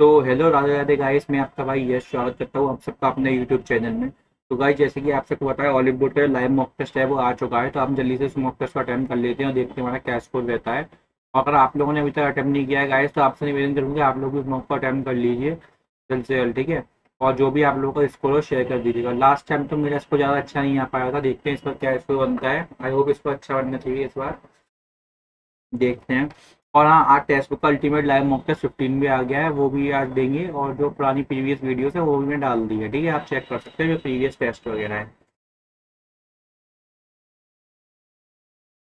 तो hello Radhe Radhe guys, मैं आपका भाई यश स्वागत करता हूँ आप सबका अपने यूट्यूब चैनल में। तो गाइस, जैसे कि आप सबको पता है, ऑलिम्पिक लाइव मॉक टेस्ट है वो आ चुका है। तो हम जल्दी से उस मॉक टेस्ट को अटेम्प्ट कर लेते हैं और देखते हैं हमारा क्या स्कोर रहता है। और अगर आप लोगों ने अभी तक अटेम्प्ट नहीं किया है गाइस, तो आपसे निवेदन करूँगा आप लोग भी उस मॉक को अटेम्प्ट कर लीजिए जल्द से जल्द, ठीक है। और जो भी आप लोगों का स्कोर हो शेयर कर दीजिएगा। लास्ट टाइम तो मेरा स्कोर ज़्यादा अच्छा नहीं आ पाया था, देखते हैं इस बार क्या स्कोर बनता है। आई होप इसको अच्छा बनना चाहिए इस बार, देखते हैं। और हाँ, आज टेक्स्ट बुक का अल्टीमेट लाइव मॉक टेस्ट 15 भी आ गया है, वो भी आज देंगे। और जो पुरानी प्रीवियस वीडियोस है वो भी मैं डाल दी है, ठीक है। आप चेक कर सकते हैं जो प्रीवियस टेस्ट वगैरह है।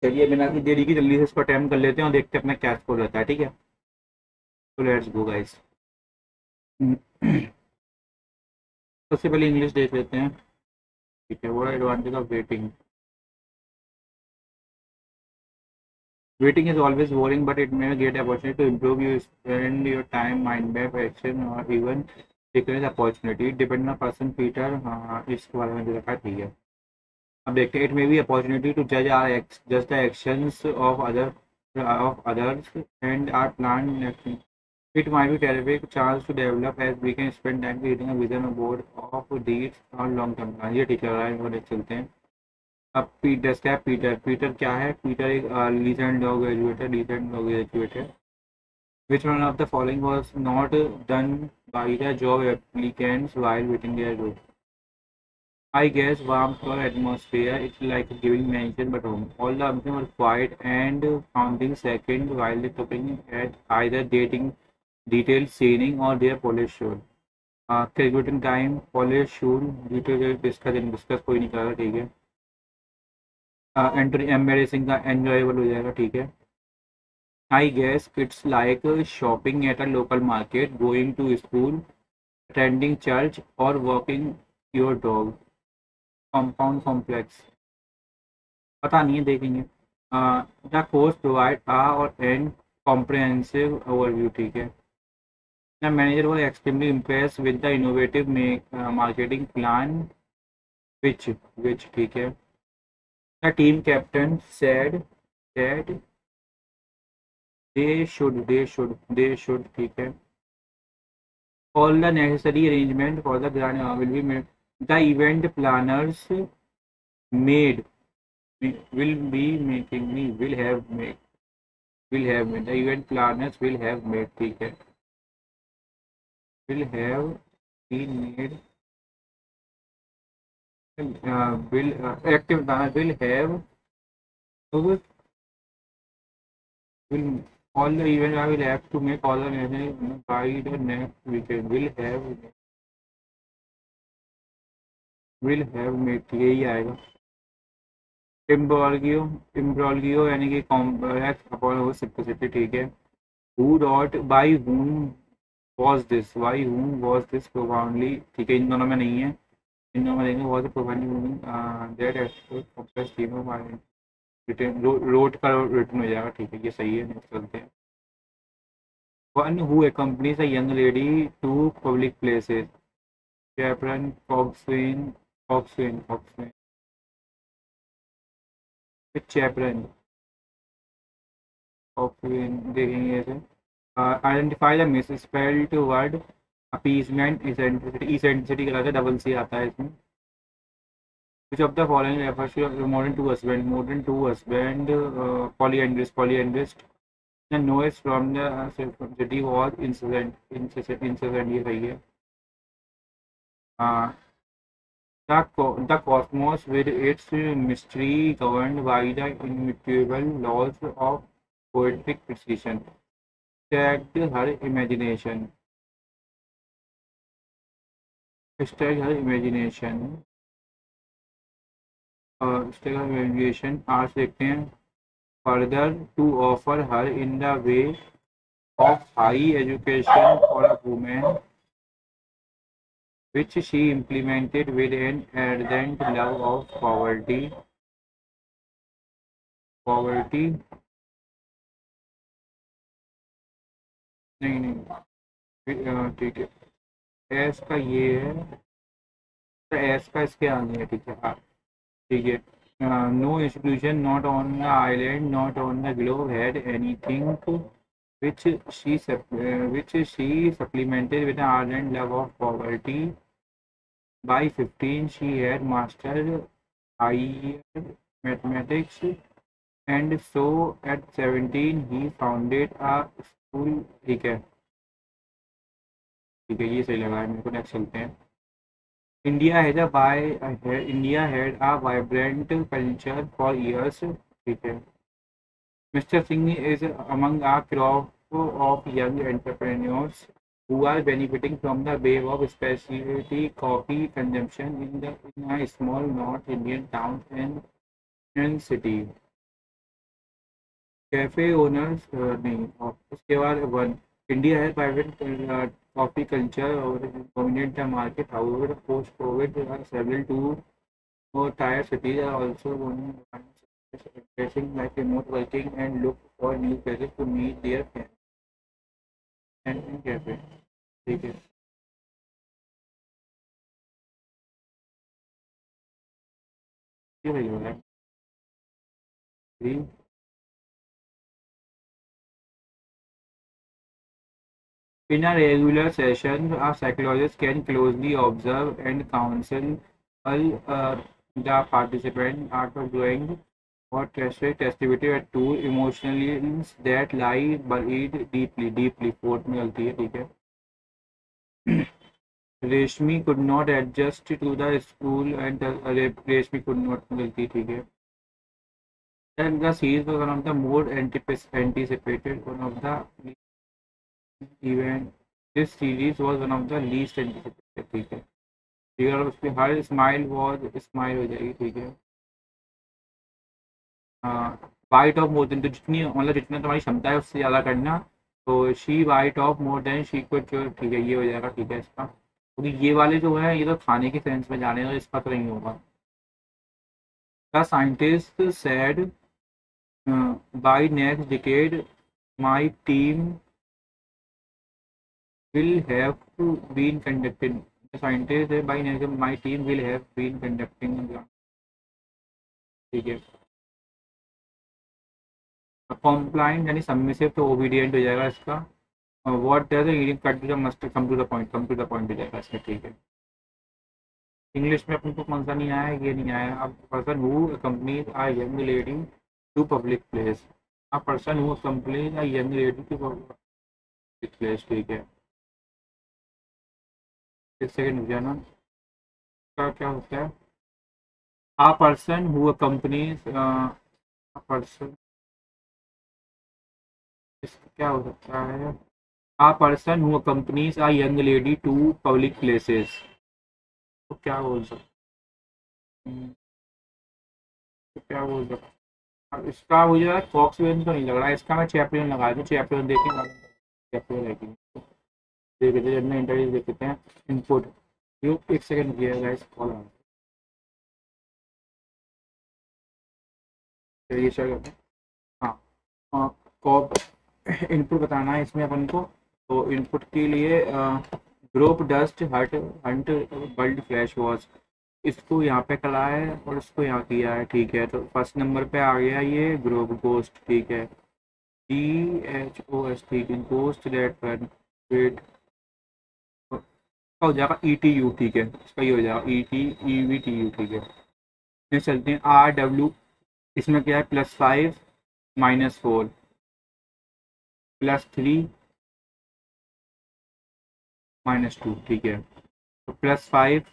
चलिए बिना की देरी की जल्दी से इसको अटेम्प्ट कर लेते हैं और देखते हैं अपना क्या स्कोर रहता है, ठीक है। तो लेट्स गो गाइस। सबसे पहले इंग्लिश देख लेते हैं, ठीक है। What advantage of waiting? Waiting is always boring, but it may get opportunity to improve. You spend your time, mind map, action, or even recognize opportunity. Depending on person, Peter, हाँ इसके बारे में जो रखा है ठीक है। अब देखते हैं। It may be opportunity to judge our just the actions of others and our planned actions. It might be terrific chance to develop as we can spend time creating a vision board of deeds और long term plan। ये ठीक है, और देख चलते हैं। अब Peter क्या है? पीटर पीटर क्या है? पीटर एक लीजेंड लॉ ग्रेजुएट है, लीजेंड लॉ ग्रेजुएट है। Which one of the following was not done by the job applicants while waiting their job? I guess warmth or atmosphere. It's like giving mansion but home. All the options were quiet and counting seconds while they looking at either dating detailed scening or their polished shoes. Calculating time, polished shoes, detailed discuss कोई नहीं कर रहा, ठीक है। Entry embarrassing का enjoyable हो जाएगा, ठीक है। I guess it's like shopping at a local market, going to school, attending church और walking your dog. Compound complex पता नहीं है, देखेंगे। द कोर्स प्रोवाइड आ और एन कॉम्प्रहेंसिव ओवरव्यू, ठीक है। The manager was extremely impress with the innovative marketing plan which ठीक है। The team captain said they should ठीक है। All the necessary arrangement for the grand will be made. The event planners made will have made the event planners will have made, ठीक है। will have been made will active planner will all the event I will have to make all the necessary by the next weekend will have made, यही आएगा। इम्ब्रोगियो यानी कि complex upon हो simplicity, ठीक है। Who dot by whom was this profoundly, ठीक है। इन दोनों में नहीं है, इन दोनों में देंगे was profoundly moving that aspect complex theme of my written wrote का written हो जाएगा, ठीक है। ये सही है, नेक्स्ट चलते हैं। One who accompanies a young lady to public places, chaperone, coxswain, chaperone, coxswain देखेंगे ऐसे। Identify the misspelled word appeasement, eccentricity का डबल सी आता है इसमें। Which of the following refers to modern two husband polyandrist? The noise from the city was incessant, ये सही है। Uh, the cosmos with its mystery governed by the immutable laws of poetic precision stacked her imagination. आज देखते हैं। Further to offer her in the way of high education for a woman, which she implemented with an ardent love of poverty नहीं नहीं, ठीक है। S का ये है, तो एस का इसके आगे है, ठीक है। हाँ ठीक है। No institution, not on the island, not on the globe, had anything which which she supplemented with an ardent love of poverty. By 15, she had mastered higher mathematics, and so at 17 he founded a school. ठीक है, ठीक है, ये सही लगा है मेरे को। नेक्स्ट चलते हैं। India had a vibrant culture for years. ठीक है। Mr. Singh is among a crop of young entrepreneurs who are benefiting from the wave of specialty coffee consumption in a small North Indian town and city. Cafe owners नहीं, और उसके बाद one India has vibrant coffee culture dominate the market. However, post-COVID, several two more tier cities are also facing like remote working and look for new places to meet their fans and cafe. ठीक है, ये सही हो रहा है। In a regular session, a psychologist can closely observe and counsel the participant out of doing or testivity at two emotions that lie buried deeply. Fourth में गलती है, ठीक है। Reshmi could not adjust to the school and Reshmi could not गलती, ठीक है। And the series was one of the more anticipated, one of the event. This series was one of the least anticipated, ठीक है। ठीक है, और उसकी her smile हो जाएगी, ठीक है। बाइट ऑफ मोर देन, तो जितनी मतलब जितना तुम्हारी क्षमता है उससे ज़्यादा करना। तो she bite off more than she could, ठीक है, ये हो जाएगा, ठीक है इसका। क्योंकि ये वाले जो है ये तो खाने के सेंस में जाने, तो इसका तो नहीं होगा। The scientist said bye next decade my team will have to been conducted. The scientists by my team will have been conducting. ठीक है। कॉम्प्लाइंट यानी सबमिसिव, तो ओबीडियंट हो जाएगा इसका। What does reading cut to the must come to the point, come to the point हो जाएगा इसमें, ठीक है। इंग्लिश में अपन को कौन सा नहीं आया, ये नहीं आया। अब person who accompanies a young lady to public place, a person who accompanies a young lady to public place, ठीक है। एक सेकेंड रुक जाना, का क्या होता है। A person who accompanies a person, इसका क्या हो सकता है। A person who accompanies a young lady to public places, तो क्या बोल सकते हैं, तो क्या बोल सकते हैं। अब इसका मुझे कॉक्सवेन तो नहीं लग रहा है, इसका मैं चैपलिन लगा दूँ। चैपलिन देखें, चैपलिन देखेंगे, देख लेते हैं इंटरव्यू, देख लेते हैं। इनपुट यू, एक सेकेंड किया गाइस, कॉल आ ये चल। हाँ, कॉप इनपुट बताना है इसमें अपन को। तो इनपुट के लिए ग्रुप डस्ट हट हंट बल्ड फ्लैश वॉश, इसको यहाँ पे करा है और इसको यहाँ किया है, ठीक है। तो फर्स्ट नंबर पे आ गया ये ग्रुप गोस्ट, ठीक है। GHOS, ठीक है, गोस्ट डेट पर वेट हो जाएगा ETU, ठीक है, इसका ये हो जाएगा EVTU, ठीक है। फिर चलते हैं RW, इसमें क्या है, +5 -4 +3 -2, ठीक है। तो +5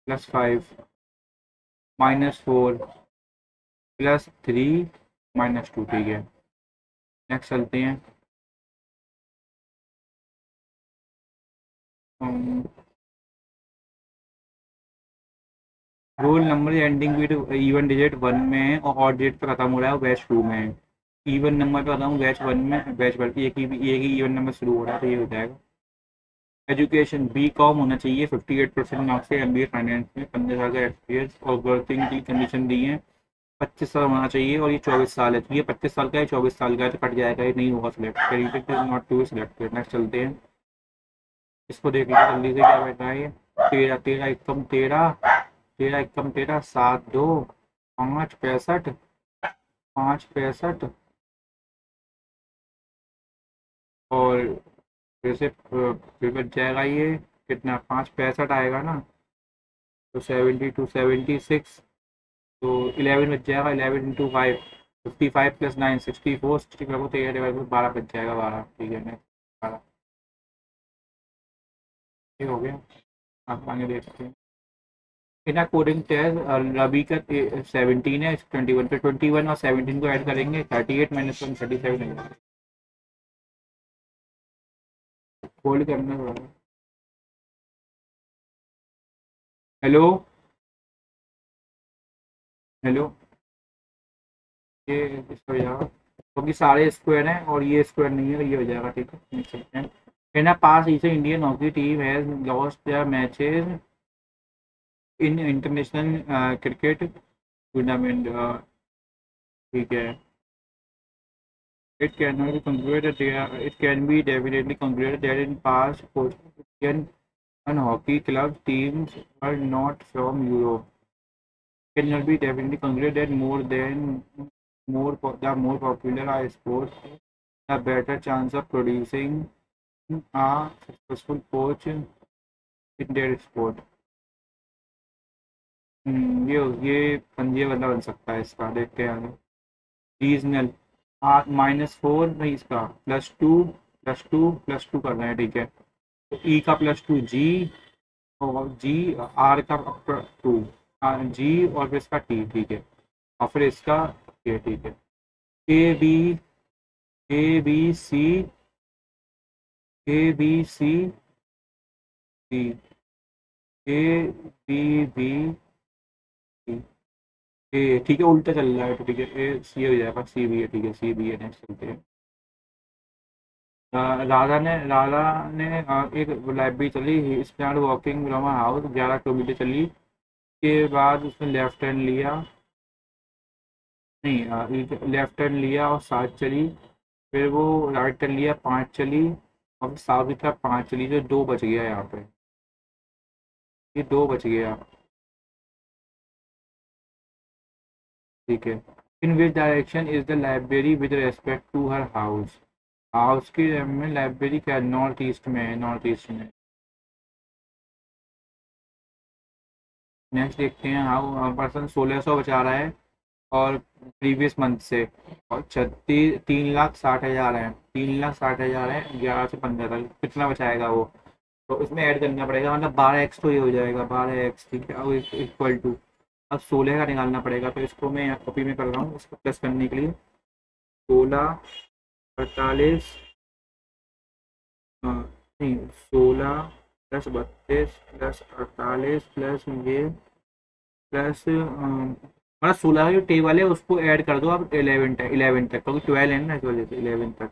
-4 +3 -2, ठीक है। नेक्स्ट चलते हैं। Roll number ending with even digit 1 में है और ऑड डिजिट पे खत्म हो रहा है, बैच 2 में है। इवन नंबर पे बताऊँ बैच 1 में, बैच भर एक ही इवन नंबर शुरू हो रहा है, तो ये हो जाएगा। एजुकेशन BCom होना चाहिए, 58% मार्क्स से, MBA फाइनेंस में, 15 साल का एक्सपीरियंस और वर्किंग की कंडीशन दी है, 25 साल होना चाहिए और ये 24 साल है। तो ये 25 साल का है, 24 साल का है, तो कट जाएगा, ये नहीं होगा select, candidate is not to selected. Next चलते हैं, इसको देख लीजिए जल्दी से क्या बैठा है ये। 13 13 एकम 13 13 एकम 13 7 2 5 65 5 65 और वैसे फिर बच जाएगा ये कितना, 5 65 आएगा ना, तो 72 76, तो 11 बच जाएगा। 11 × 5 55 + 9 64, 65 को 13 / 12 बच जाएगा 12। ठीक है, नेक्स्ट 12। ये हो गया। आप आगे देखते हैं। इन कोडिंग टेस्ट रवि का 17 है, 21 पे 21 और 17 को ऐड करेंगे, 38 - 1 37 है। होल्ड करना थोड़ा। हेलो, हेलो, ये इसका हो जाएगा क्योंकि सारे स्क्वायर हैं और ये स्क्वायर नहीं है, तो ये हो जाएगा। ठीक है, देख सकते हैं। इन पास इसे Indian hockey team has lost their matches in international cricket tournament. ठीक है, it cannot be concluded that it can be definitely concluded that in past Portuguese and hockey club teams are not from Europe. Cannot be definitely concluded that the more popular a sport, the better chance of producing a successful coach in their sport. ये पंजे वाला बन सकता है इसका, देखते हैं आगे। रीजनल -4 नहीं, इसका +2 कर रहे हैं। ठीक है, तो ई का +2 जी, और जी आर का 2 जी, और फिर इसका टी। ठीक है, और फिर इसका ये। ठीक है, A B A B C A B C D A B B A. ठीक है, उल्टा चल रहा है, तो ठीक है, ए सी हो जाएगा, सी बी है। ठीक है, सी बी है। नेक्स्ट चलते हैं। राधा ने एक लाइब्रेरी चली, start walking from house, 11 kilometre चली के बाद उसने लेफ्ट टर्न लिया, नहीं लेफ्ट टर्न लिया और 7 चली। फिर वो राइट टर्न लिया, 5 चली, और फिर साउथ की तरफ 5 चली, जो 2 बच गया यहाँ पे। ये 2 बच गया। ठीक है, in which direction is the library with respect to her house. House की में लाइब्रेरी क्या, नॉर्थ ईस्ट में है, नॉर्थ ईस्ट में। नेक्स्ट देखते हैं। हाउ पर्सन 1600 बचा रहा है और प्रीवियस मंथ से, और 3,60,000 है, 3,60,000 है 11 से 15 तक, कितना बचाएगा वो। तो इसमें ऐड करना पड़ेगा, मतलब 12x, तो ये हो जाएगा 12x। ठीक है, अब इक्वल टू, अब 16 का निकालना पड़ेगा, तो इसको मैं यहाँ कॉपी में कर रहा हूँ, इसको प्लस करने के लिए। 16 48 नहीं, 16 + 32 + 48 प्लस ये प्लस मतलब 16 का जो टेबल है उसको ऐड कर दो आप 11 तक, क्योंकि 12 है ना, इस वजह से 11 तक।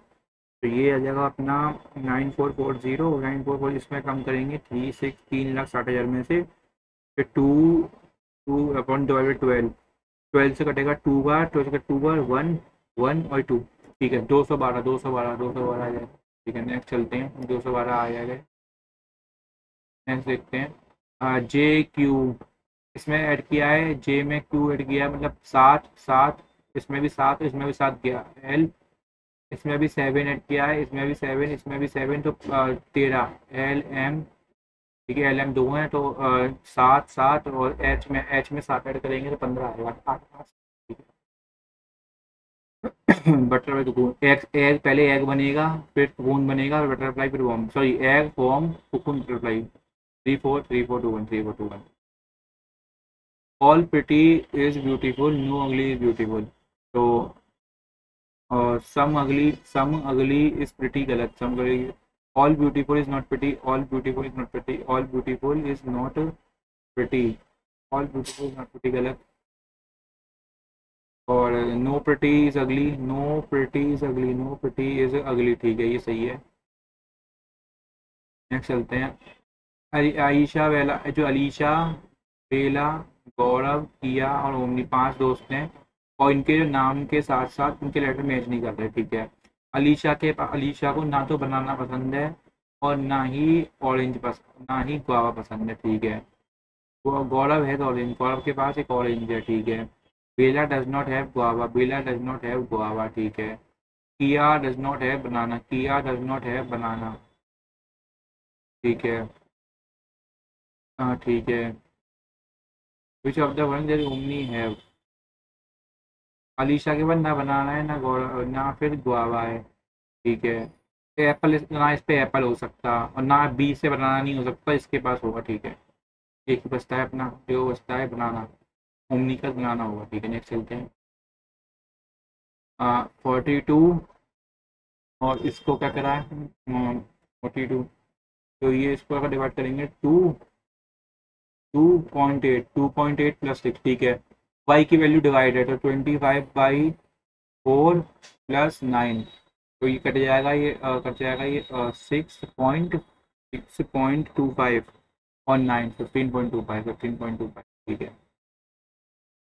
तो ये आ जाएगा अपना 9440। इसमें कम करेंगे 3,60,000 में से, फिर 2/12, 12 से कटेगा 2 बार, 12 से 2 बार 1 1 और 2। ठीक है, 212 212 212 आ जाएगा। ठीक है, नेक्स्ट चलते हैं। 212 आ जाएगा। नेक्स्ट देखते हैं। जे क्यू, इसमें ऐड किया है, जे में क्यू ऐड किया है, मतलब 7 7, इसमें भी 7, इसमें भी 7 किया। एल, इसमें भी 7 ऐड किया है, इसमें भी 7, इसमें भी 7, तो 13। एल एम, ठीक है, एल एम 2 है, तो 7 7, और एच में 7 ऐड करेंगे तो 15 आएगा, 8 बटरफ्लाई कोकून। एग एग पहले एग बनेगा, फिर कोकून बनेगा, फिर बटरफ्लाई, फिर worm, sorry egg worm cocoon butterfly. 3 4 3 4 2 1 all pretty is beautiful, no ugly is beautiful. तो सम अगली इज प्रिटी, गलत। Some ugly, all beautiful is not pretty, all beautiful is not pretty, all beautiful is not pretty, all beautiful is not pretty, गलत। और no pretty is अगली, no pretty is अगली, no pretty is अगली। ठीक है, ये सही है। नेक्स्ट चलते हैं। आयशा वेला, जो अलीशा, बेला, गौरव, किया और ओमनी 5 दोस्त हैं, और इनके जो नाम के साथ साथ इनके लेटर मैच नहीं कर रहे। ठीक है, अलीशा को ना तो बनाना पसंद है, और ना ही ऑरेंज पसंद, ना ही गुआवा पसंद है। ठीक है, गौरव है तो ऑरेंज, गौरव के पास एक ऑरेंज है। ठीक है, Bella does not have guava, Bella does not have guava. ठीक है, किया डज नॉट हैव बनाना, किया डज नॉट हैव बनाना। ठीक है। हाँ ठीक है। Which of the one that omni have, Alisha के बाद ना बनाना है ना ना फिर गुआवा है। ठीक है। एप्पल, ना इस पे एप्पल हो सकता और ना बी से बनाना नहीं हो सकता, इसके पास होगा। ठीक है। एक ही बचता है अपना, जो बचता है बनाना, ओमनी का बनाना होगा। ठीक है, नेक्स्ट चलते हैं। 42, और इसको क्या करा है, 42, तो ये इसको अगर डिवाइड करेंगे 2.8 प्लस 6। ठीक है। वाई की वैल्यू डिवाइड है तो 25/4 प्लस 9, तो ये कट जाएगा, ये कट जाएगा, ये 6.25 और 9 15.25, 15.25। ठीक है,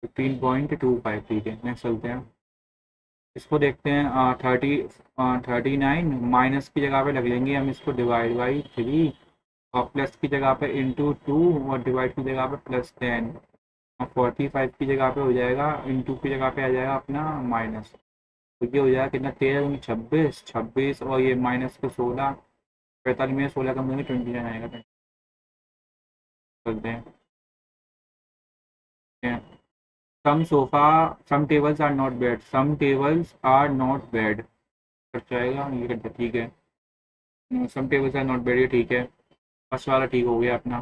15.25। ठीक है, नेक्स्ट चलते हैं। इसको देखते हैं। 39 माइनस की जगह पे लग लेंगे हम इसको डिवाइड बाई 3, और प्लस की जगह पे इंटू 2, और डिवाइड की जगह पे +10, और 45 की जगह पे हो जाएगा, इंटू की जगह पे आ जाएगा अपना माइनस। तो ये हो जाएगा कितना, 13 26, 26 और ये माइनस के 16, 45 में 16 कम करेंगे 29 आएगा। चलते हैं। Some sofa, some tables are not bad, some tables are not bad cut जाएगा, ये कट। ठीक है। Some tables are not bad, ये ठीक है, फर्स्ट वाला ठीक हो गया अपना।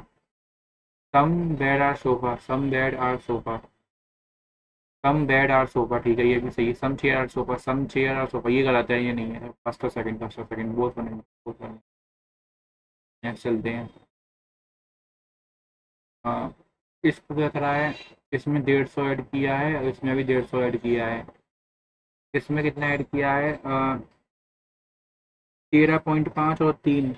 Some bed are sofa, some bed are sofa, some bed are sofa. ठीक है, ये भी सही है। Some chair are sofa, some chair are sofa, ये गलत है, ये नहीं है। फर्स्ट और सेकंड, फर्स्ट और सेकंड बोथ बनेंगे, बोथ बनेंगे। नेक्स्ट चलते हैं। हाँ, इसको क्या करा है, इसमें 150 ऐड किया है और इसमें भी 150 ऐड किया है। इसमें कितना ऐड किया है, 13.5 और 3,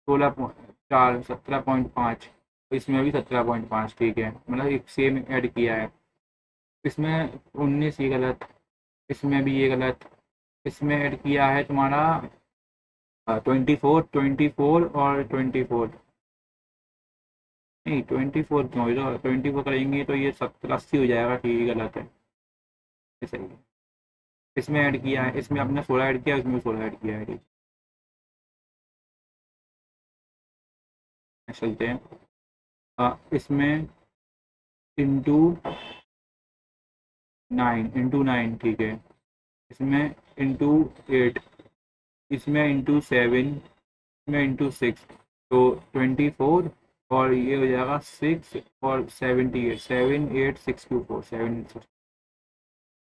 16.4, 17.5। इसमें भी 17.5। ठीक है, मतलब एक सेम ऐड किया है। इसमें 19 ये गलत, इसमें भी ये गलत। इसमें ऐड किया है तुम्हारा 24 और 24, नहीं 24 क्यों, ये तो 24 करेंगे तो ये 70 80 हो जाएगा। ठीक है, गलत है, ये सही है। इसमें ऐड किया है, इसमें अपने 16 ऐड किया, इसमें 16 ऐड किया है। ठीक है, चलते हैं। इसमें इंटू 9, इंटू 9। ठीक है। इसमें इंटू 8, इसमें इंटू 7, इसमें इंटू 6, तो 24, और ये हो जाएगा 6 और 78, 78624,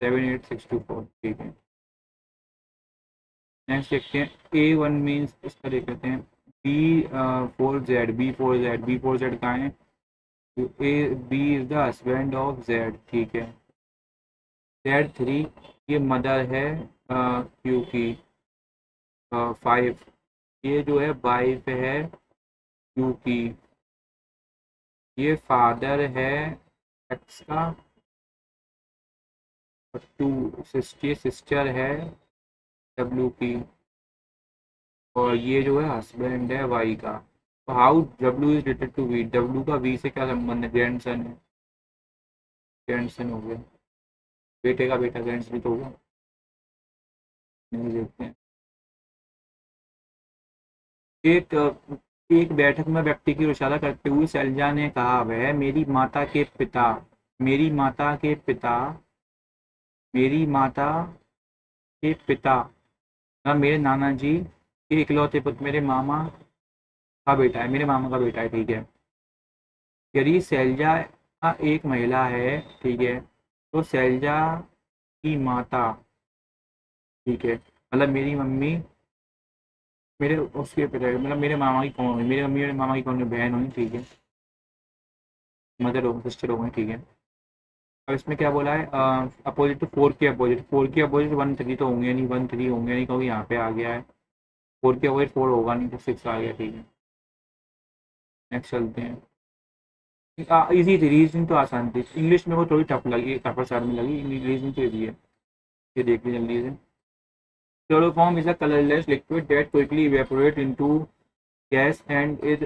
78624। ठीक है, नेक्स्ट देखते हैं। A1 मीन्स, इसका देख लेते हैं। B4Z, B4Z कहाँ है, A B is the husband of Z. ठीक है। Z3, ये मदर है क्यू की। 5, ये जो है वाइफ है क्यू की। ये फादर है एक्स का। और 2 सिस्टर है डब्ल्यू की। और ये जो है हस्बैंड है वाई का। तो how W is related to V, W का वी से क्या संबंध है, ग्रैंडसन है, ग्रैंडसन हो गया, बेटे का बेटा, ग्रैंडसन तो होगा नहीं। देखते हैं। एक एक बैठक में व्यक्ति की इशारा करते हुए शैलजा ने कहा, वह मेरी माता के पिता, मेरी माता के पिता, मेरी माता के पिता, मेरे नाना जी के इकलौते पुत्र, मेरे मामा का बेटा है, मेरे मामा का बेटा है। ठीक है। यदि शैलजा एक महिला है, ठीक है, तो शैलजा की माता, ठीक है, मतलब मेरी मम्मी, मेरे उसके पिता, मतलब मेरे मामा की कौन हुई, मेरी मम्मी मेरे मामा की कौन हुई, बहन हुई। ठीक है, मदर हो, सिस्टर हो गई। ठीक है। अब इसमें क्या बोला है, अपोजिट टू 4 के अपोजिट, 4 के अपोजिट 1 3 तो होंगे नहीं, 1 3 होंगे नहीं, क्योंकि यहाँ पे आ गया है। 4 के अपोजिट 4 होगा नहीं, तो 6 आ गया। ठीक है, नेक्स्ट चलते हैं। इजी थी, रीजनिंग तो आसान थी। इंग्लिश में वो थोड़ी टफ लगी, टफर साइड में लगी, रीजनिंग तो इजी है। ये देख ली जल्दी से। Chloroform is a colourless liquid that quickly evaporate into gas and is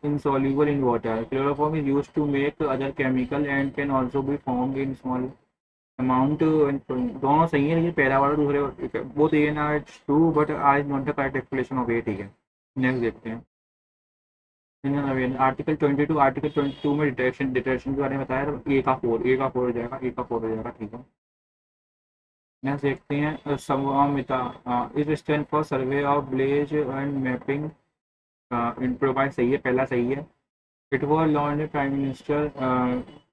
insoluble in water. Chloroform is used to make other chemical and can also be formed in small amount दोनों सही है, लेकिन पहला वाला दूसरे वो तो ये ना true but R is not the correct explanation of A, ठीक है। नेक्स्ट देखते हैं। आर्टिकल 22, आर्टिकल 22 में डिटेक्शन डिटेक्शन के बारे में बताया, तो ए का फोर हो जाएगा, ए का फोर हो जाएगा, ठीक है। नेक्स्ट देखते हैं Svamitva is stand for survey of village and mapping, improvise सही है, पहला सही है। It was launch prime minister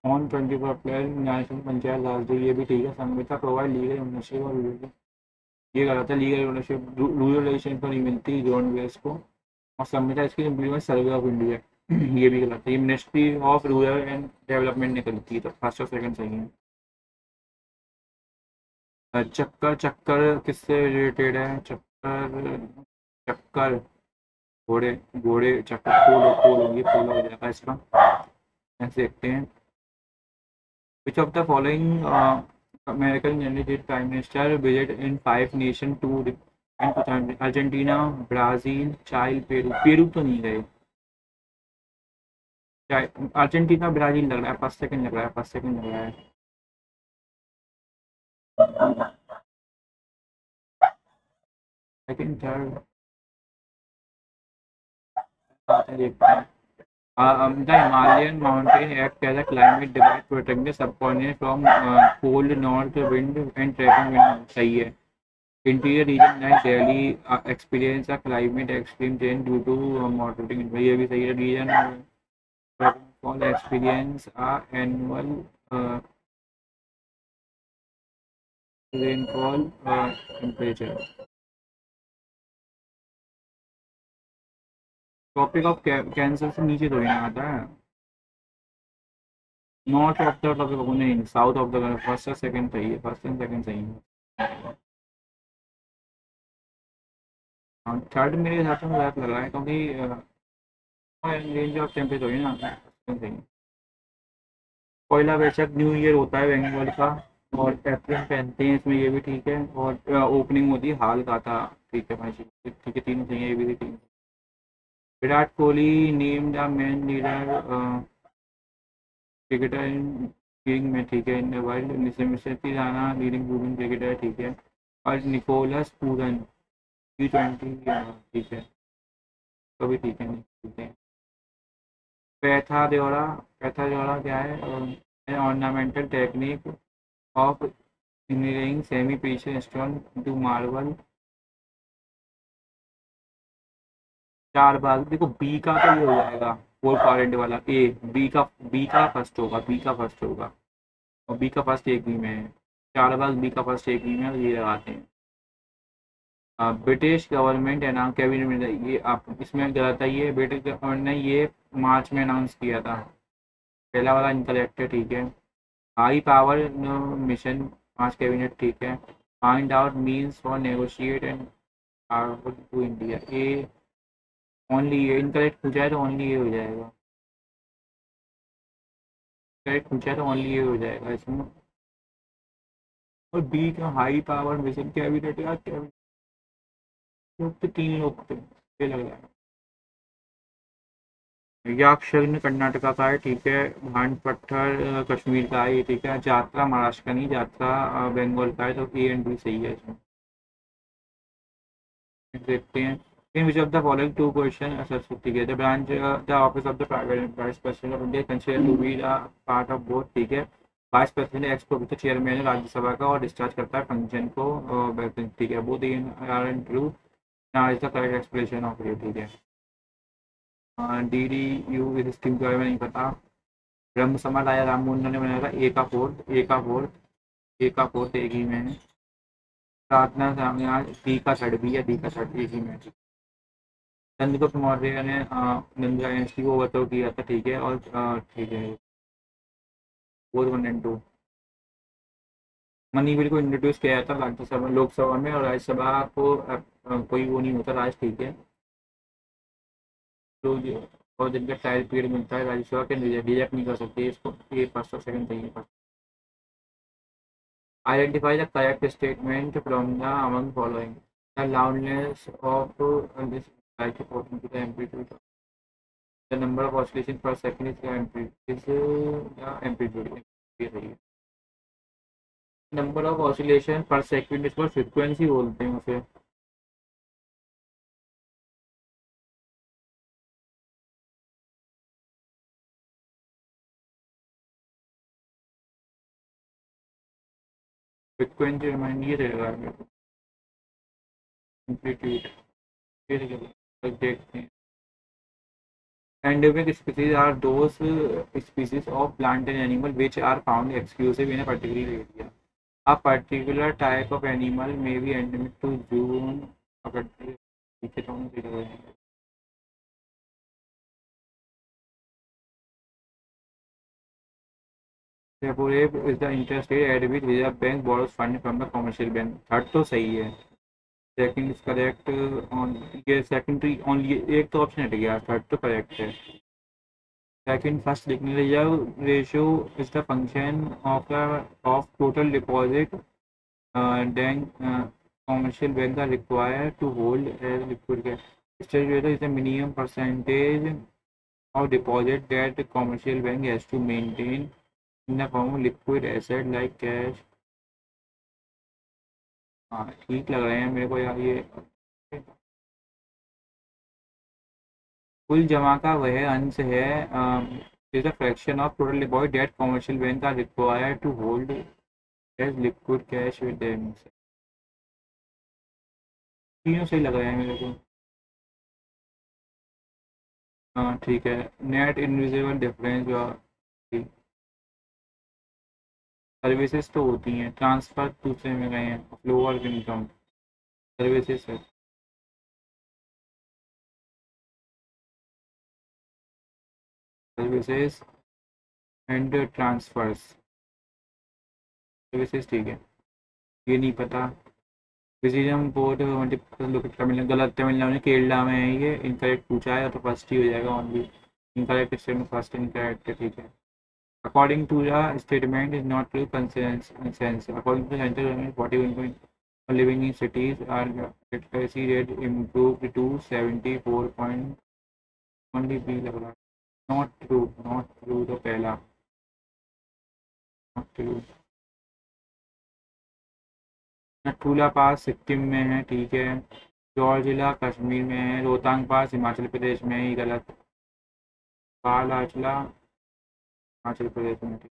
on 24 April National Panchayat Raj Day, ये भी ठीक है। संविता प्रोवाइड लीगल ओनरशिप और ये गलत है, लीगल ओनरशिप रूरल एजुकेशन पर नहीं मिलती जोन वेस्ट को। और संविता इसकी इम्प्लीमेंट सर्वे ऑफ इंडिया, ये भी गलत है, ये ministry of rural and development ने करी थी, तो फर्स्ट और सेकंड सही है। चक्कर चक्कर किससे रिलेटेड है? चक्कर चक्कर घोड़े घोड़े चक्कर, पोलो पोलो, ये पोलो हो जाएगा इसका। ऐसे देखते हैं। Which of the following American candidate prime minister visit in 5 nation tour in 2000? Argentina, Brazil, चाइल, पेरू। पेरू तो नहीं गए। अर्जेंटीना ब्राज़ील लग रहा है, फर्स्ट सेकंड लग रहा है, फर्स्ट सेकंड लग रहा है। सेकंड थर्ड देखते हैं। The Himalayan mountain act as a climate device protecting the subcontinent from cold north wind and trapping wind, सही है। Interior region like Delhi experience a climate extreme change due to moderating, ये भी सही है। Region rainfall experience a annual rainfall temperature। Topic of cancer से नीचे थोड़ी ना आता है। नॉर्थ ऑफ द टॉपिक नहीं, साउथ ऑफ द, फर्स्ट और सेकंड सही है, फर्स्ट एंड सेकंड सही है। हाँ, थर्ड मेरे हिसाब से गलत लग रहा है, क्योंकि रेंज ऑफ टेम्परेचर थोड़ी ना सही है। पहला वैशाख न्यू ईयर होता है बंगाल का, और अप्रैल पहनते हैं इसमें, ये भी ठीक है। और ओपनिंग होती है हाल का था, ठीक है भाई, ठीक है, तीनों सही है, ये भी ठीक है। Virat Kohli name the man leader cricketer in king में, ठीक है, in the world. Smriti Rana leading women cricketer, ठीक है। और निकोलस पूरन T20, ठीक है, तो भी ठीक है, नहीं ठीक है। पैथागोरा, पैथागोरा क्या है? Ornamental technique of engineering semi precious stone to marble. चार बाग देखो, बी का तो ये हो जाएगा, फोर कॉरेंट वाला। ए बी का फर्स्ट होगा, बी का फर्स्ट होगा, और बी का फर्स्ट एक बी में है। चार बाग बी का फर्स्ट एक बी में है, तो ये लगाते हैं। ब्रिटिश गवर्नमेंट है ना, कैबिनेट में, ये आप इसमें गलत है, ये ब्रिटिश गवर्नमेंट ने ये मार्च में अनाउंस किया था। पहला वाला इनकरेक्ट है, ठीक है। हाई पावर मिशन, पांच कैबिनेट, ठीक है। Find out means for negotiate and to India, A only ये इनकरेक्ट पूछा है, तो ओनली ये हो जाएगा। करेक्ट पूछा है तो ओनली ये हो जाएगा इसमें। और बी का हाई पावर मिशन कैबिनेट, यार कैबिनेट लोग तो तीन लोग थे, ये लग रहा है। याक्षग्न कर्नाटका का है, ठीक है। भांड पत्थर कश्मीर का है, ये ठीक है। यात्रा महाराष्ट्र का नहीं, यात्रा बंगाल का है, तो ए एंड बी सही है इसमें। देखते हैं। इन which of the following to question ठीक है। The branch the office of the private vice president of India consider to be the part of both, ठीक है। Vice president x professor chairman है राज्यसभा का, और डिस्चार्ज करता है फंक्शन को, ठीक है। वो आर एंड ट्रू, ना is the correct expression of ये, ठीक है। डी डी यू इस स्कीम के बारे में नहीं पता। ब्रह्म समाज आया राम मुंडन ने बनाया था, ए का फोर्थ, ए का फोर्थ, ए का फोर्थ एक ही में है। प्रार्थना सामने आज डी का थर्ड भी है, डी का थर्ड एक ही में है। चंद्रगुप्त मौर्य ने नंदा डायनेस्टी को ओवरथ्रो किया था, ठीक है। और ठीक है, four one and two. Money bill को इंट्रोड्यूस किया था राज्यसभा लोकसभा में, और राज्यसभा को कोई वो नहीं होता राज, ठीक है। तो ये और दिन का ट्रायल पीरियड मिलता है राज्यसभा के, रिजेक्ट नहीं कर सकते इसको, ये फर्स्ट और सेकंड सही है। Identify the correct statement from the among following. The loudness of this like according to the amplitude, the number of oscillation per second is the amplitude, ये सही है। Number of oscillation per second, इस पर frequency बोलते हैं उसे। Frequency remind ये रहेगा एम्पलीट्यूड। फिर देखते हैं। Endemic species are those species of plant and animal which are found exclusive in a particular area. A particular type of animal may be endemic to zone. अगर ठीक है तो हम देख रहे हैं। Repo is the interstate at which Reserve Bank borrows funding from the commercial bank. Third तो सही है। सेकंड इज करेक्ट ऑन, ये सेकेंडरी ओनली एक तो ऑप्शन हट गया, थर्ड तो करेक्ट है। सेकंड फर्स्ट लिखने reserve ratio is the function of total deposit then commercial banks are required to hold as liquid cash. State is the minimum percentage of deposit that the commercial bank has to maintain in the form of liquid asset like cash. हाँ ठीक लग रहे हैं मेरे को यार ये। कुल जमा का वह अंश है is a fraction of total deposit that commercial banks are required to hold as liquid cash with them. तीनों सही लग रहे हैं मेरे को। हाँ ठीक है। नेट इनविजिबल डिफरेंस सर्विसेज तो होती हैं, ट्रांसफर दूसरे में गए हैं, लोअर इनकम सर्विसेज है। सर्विसेज एंड ट्रांसफर्स, सर्विसेज ठीक है। ये नहीं पता। डिसीजन बोर्ड तमिल गलत, तमिलनाडु केरला में है ये, इनकरेक्ट पूछा है तो फर्स्ट ही हो जाएगा only. Incorrect statement first incorrect है, ठीक है। According to the statement is not true consensus. According to the central government, 41 living in cities are literacy rate improved to 74 point, only B लग रहा है। Not true, not true तो पहला not true। नथुला पास सिक्किम में है, ठीक है। जौर जिला कश्मीर में है। रोहतांग पास हिमाचल प्रदेश में है, ये गलत। बाल आचला हिमाचल प्रदेश में, ठीक।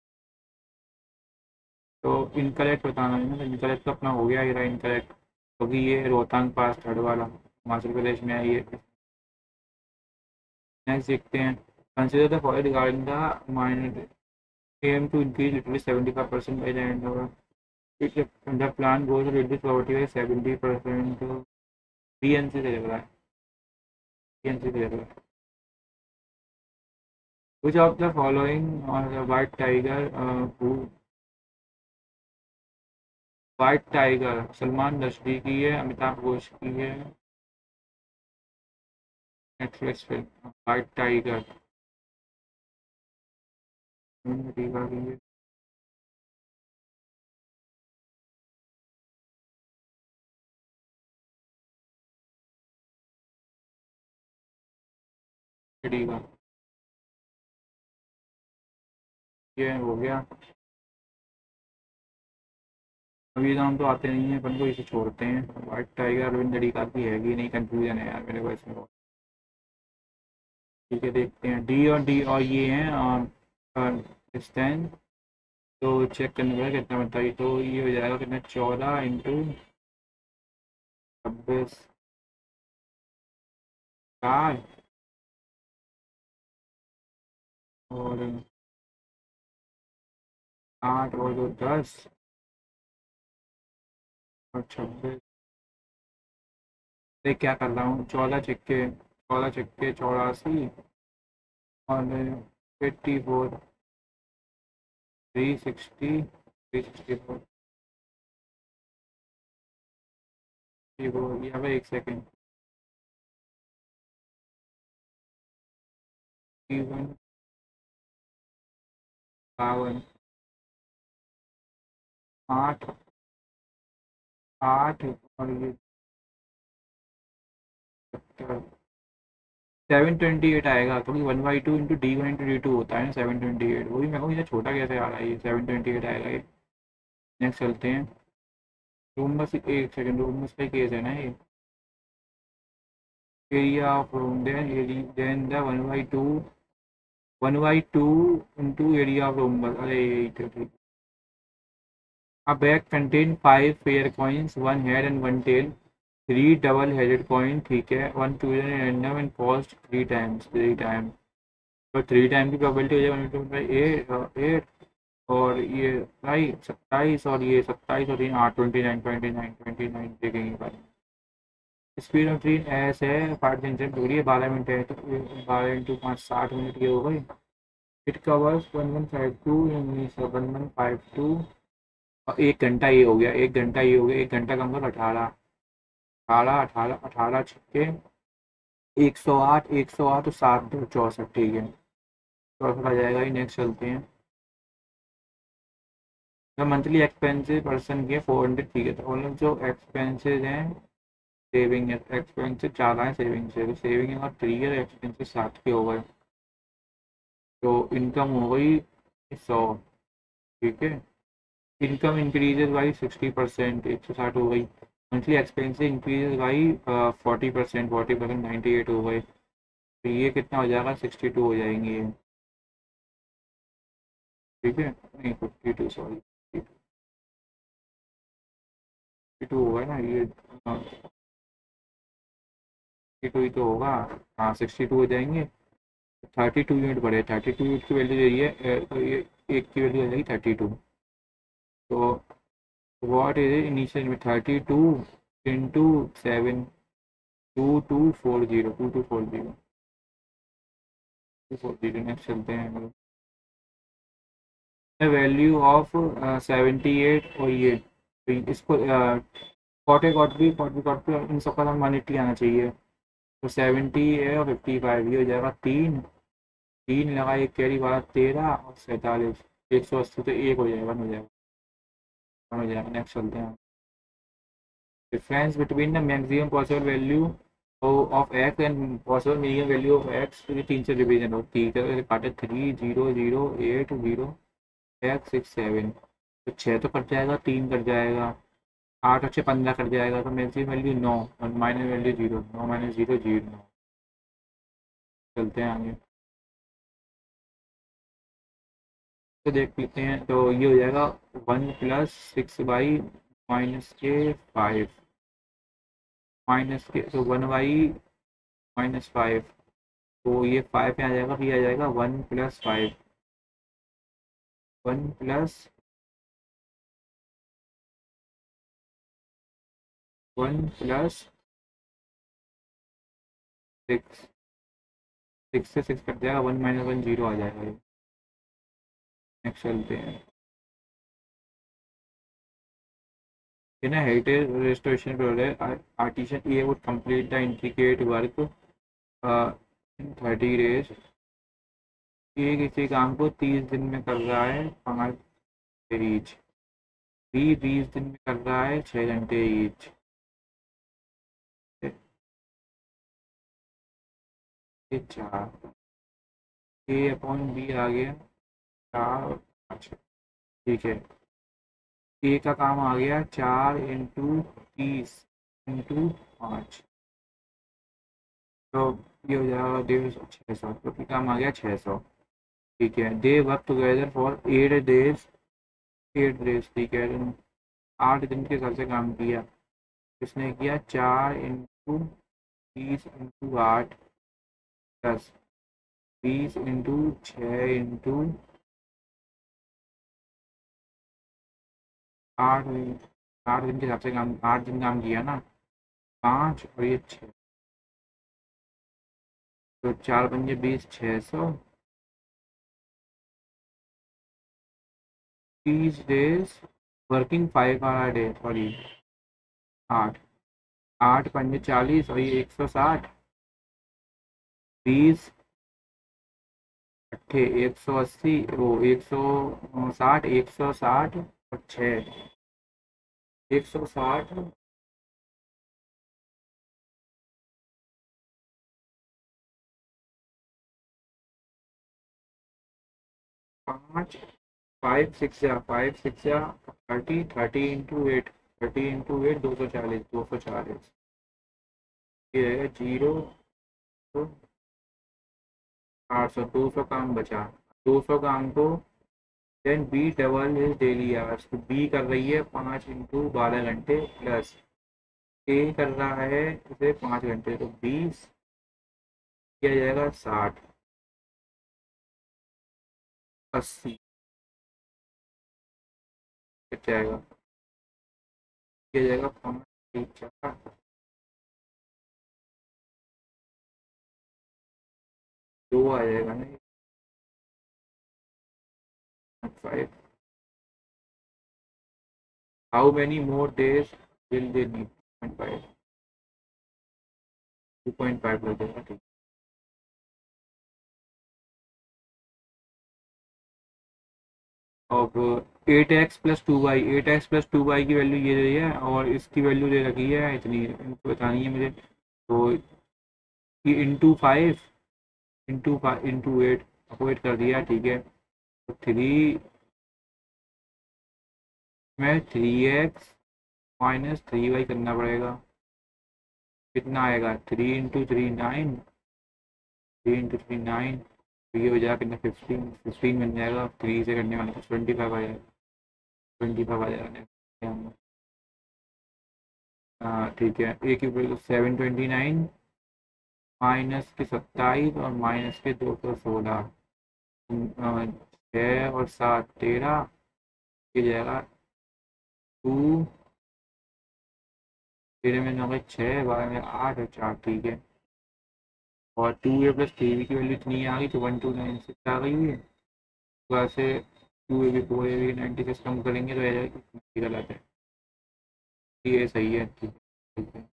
तो इनकरेक्ट बताना है ना, तो इनकरेक्ट तो अपना हो गया, ये रहा इनकरेक्ट, क्योंकि ये रोहतांग पास थर्ड वाला हिमाचल प्रदेश में है ये। नेक्स्ट देखते हैं। Consider the following regarding the minor aim to increase literally 75% by the end of the plan goes to reduce poverty by 70%। BNC से लग रहा है, BNC से लग रहा है। Which of the following or the white tiger who white tiger Salman Rushdie की है, अमिताभ घोष की है, नेटफ्लिक्स फिल्म व्हाइट टाइगर की है। ये हो गया। अभी नाम तो आते नहीं है अपन को, इसे छोड़ते हैं। व्हाइट टाइगर अरविंद जडेजा की है, नहीं कंफ्यूजन है यार मेरे को इसमें। ठीक है देखते हैं। डी और ये हैं स्टैंड, तो चेक करने का कितना बताइए, तो ये हो जाएगा कितना, 14 × 26 4 और 8 और 2 10 और 26। देख क्या कर रहा हूँ, 14 × 14 = 84 और 84 360 364। यहाँ पे एक सेकेंड, 51 8 8 और ये 728 आएगा, क्योंकि 1/2 × D1 × D2 होता है ना 728। वही मैं कहूँ, ये छोटा कैसे आ रहा है, ये 728 आएगा ये। नेक्स्ट चलते हैं। रूमस, एक सेकंड, रूमस का केस है ना ये। Area of room, then the 1/2 into area of room. अरे ठीक। A bag contain 5 fair coins, one head and one tail, three double-headed coin, ठीक है, one chosen random and paused three times। तो three time की probability हो जाएगा 8 और ये 27 और ये 27 और 3 8 29 देखेंगे भाई। स्पीड ऑफ ट्रेन ऐसे है 5 दूरी है, 12 मिनट है, तो 12 × 5 60 मिनट की हो गई। इट कवर्स 1152 1152 और 1 घंटा ये हो गया, 1 घंटा ये हो गया, 1 घंटा कम कर 18 18 18 18 छक्के 108 108 तो 7 64, ठीक है, चौथा आ जाएगा ही। नेक्स्ट चलते हैं। द मंथली एक्सपेंसेस पर्सन के 400, ठीक है, तो मतलब जो एक्सपेंसेस हैं, सेविंग एक्सपेंसेस ज़्यादा है, सेविंग से तो सेविंग और 3 है, एक्सपेंसेस 7 के हो गए, तो इनकम हो गई 100, ठीक है। इनकम इंक्रीजेज बाई 60%, 160 हो गई। मंथली एक्सपेंसेस इंक्रीजेज बाई 40%, 40% 98 हो गए, तो ये कितना हो जाएगा, 62 हो जाएंगे ये, ठीक है, नहीं 52, सॉरी 52 होगा ना ये, 62 ही तो होगा, हाँ 62 हो जाएंगे। 32 यूनिट बढ़े, 32 यूनिट की वैल्यू यही है, तो ये एक की वैल्यू हो जाएगी 32। तो व्हाट इज इनिशियल में 32 इंटू 7, 2240 2240 240। नेक्स्ट चलते हैं। वैल्यू ऑफ 78 और ये, तो इसको कॉटे कॉट भी इन सबका तो 180 आना चाहिए, तो 70 है और 55, ये हो जाएगा 3 3 लगा, एक कैरी बारह 13 और 47, 180, तो एक हो जाएगा, हो जाएगा, हो जाएगा। नेक्स्ट चलते हैं। Difference between the maximum possible value of x and possible minimum value of x, तो ये 3 से डिवीजन होती है, तो काटे 3 0 0 8 0 x 6 7, तो 6 तो कट जाएगा, 3 कट जाएगा, 8 और 6 15 कट जाएगा, तो मैक्सिमम वैल्यू 9 और माइनस वैल्यू 0, 9 - 0 0। चलते हैं आगे, तो देख लेते हैं, तो ये हो जाएगा 1 + 6/-5 माइनस के, तो 1/-5, तो ये 5 पे आ जाएगा, फिर आ जाएगा 1 + 5, 1 + 6, 6 से 6 कट जाएगा, 1 - 1 0 आ जाएगा ये। नेक्स्ट चलते हैं। In a heritage restoration project, artisan A would complete the intricate work in 30 days। ये किसी काम को 30 दिन में कर रहा है, 5 ईच। बी 20 दिन में कर रहा है, 6 घंटे ईच। ये 4, A/B आ गया 4 5, ठीक है। ए का काम आ गया 4 × 30 × 5, तो ये हो जाएगा 150 600, तो फिर काम आ गया 600, ठीक है। They work together for 8 days, 8 days, ठीक है, 8 दिन के हिसाब से काम किया। इसने किया 4 × 30 × 8 प्लस 20 × 6 × 8, 8 दिन के हिसाब से काम, 8 दिन काम किया ना, 5 और ये 6, तो 4 × 5 = 20, 600। 30 days working 5 hour day, sorry 8, 8 × 5 = 40 और ये 160, 20 अट्ठे 180, वो 160, 160 और 6, 160, 5 5 6 या 30, 30 × 8, 30 × 8 240, 240 ये है 0 तो 800, 200 काम बचा। 200 काम को then B double is daily hours, तो बी कर रही है 5 × 12 घंटे प्लस ए कर रहा है इसे 5 घंटे, तो 20 किया जाएगा 60, 80 किया जाएगा, किया जाएगा 5 × 4 2 आ जाएगा ना 5। How many more days will they need 2.5, 2.5 लग जाएगा ठीक। अब 8x+2y, 8x+2y की वैल्यू ये रही है और इसकी वैल्यू दे रखी है इतनी, इनको बतानी है मुझे। तो ये इंटू 8 अपोइट कर दिया ठीक है। तो 3 में 3x - 3y करना पड़ेगा, कितना आएगा 3 × 3 9, 3 × 3 9, तो ये हो जाएगा कितना 15 बन जाएगा। 3 से करने वाला 25 आ जाएगा, 25 आ जाएगा। हाँ ठीक है, ए की वैल्यू 729 माइनस के 27 और माइनस के 216, 6 और 7 13, ये जाएगा 2, 13 में 9 के 6, 12 में 8 और 4 ठीक है। और 2a+3b की वैल्यू इतनी आ गई, तो 1296 आ गई हुई है। तो ऐसे 2ab 4ab 96 कम करेंगे तो ये गलत है, ये सही है ठीक है।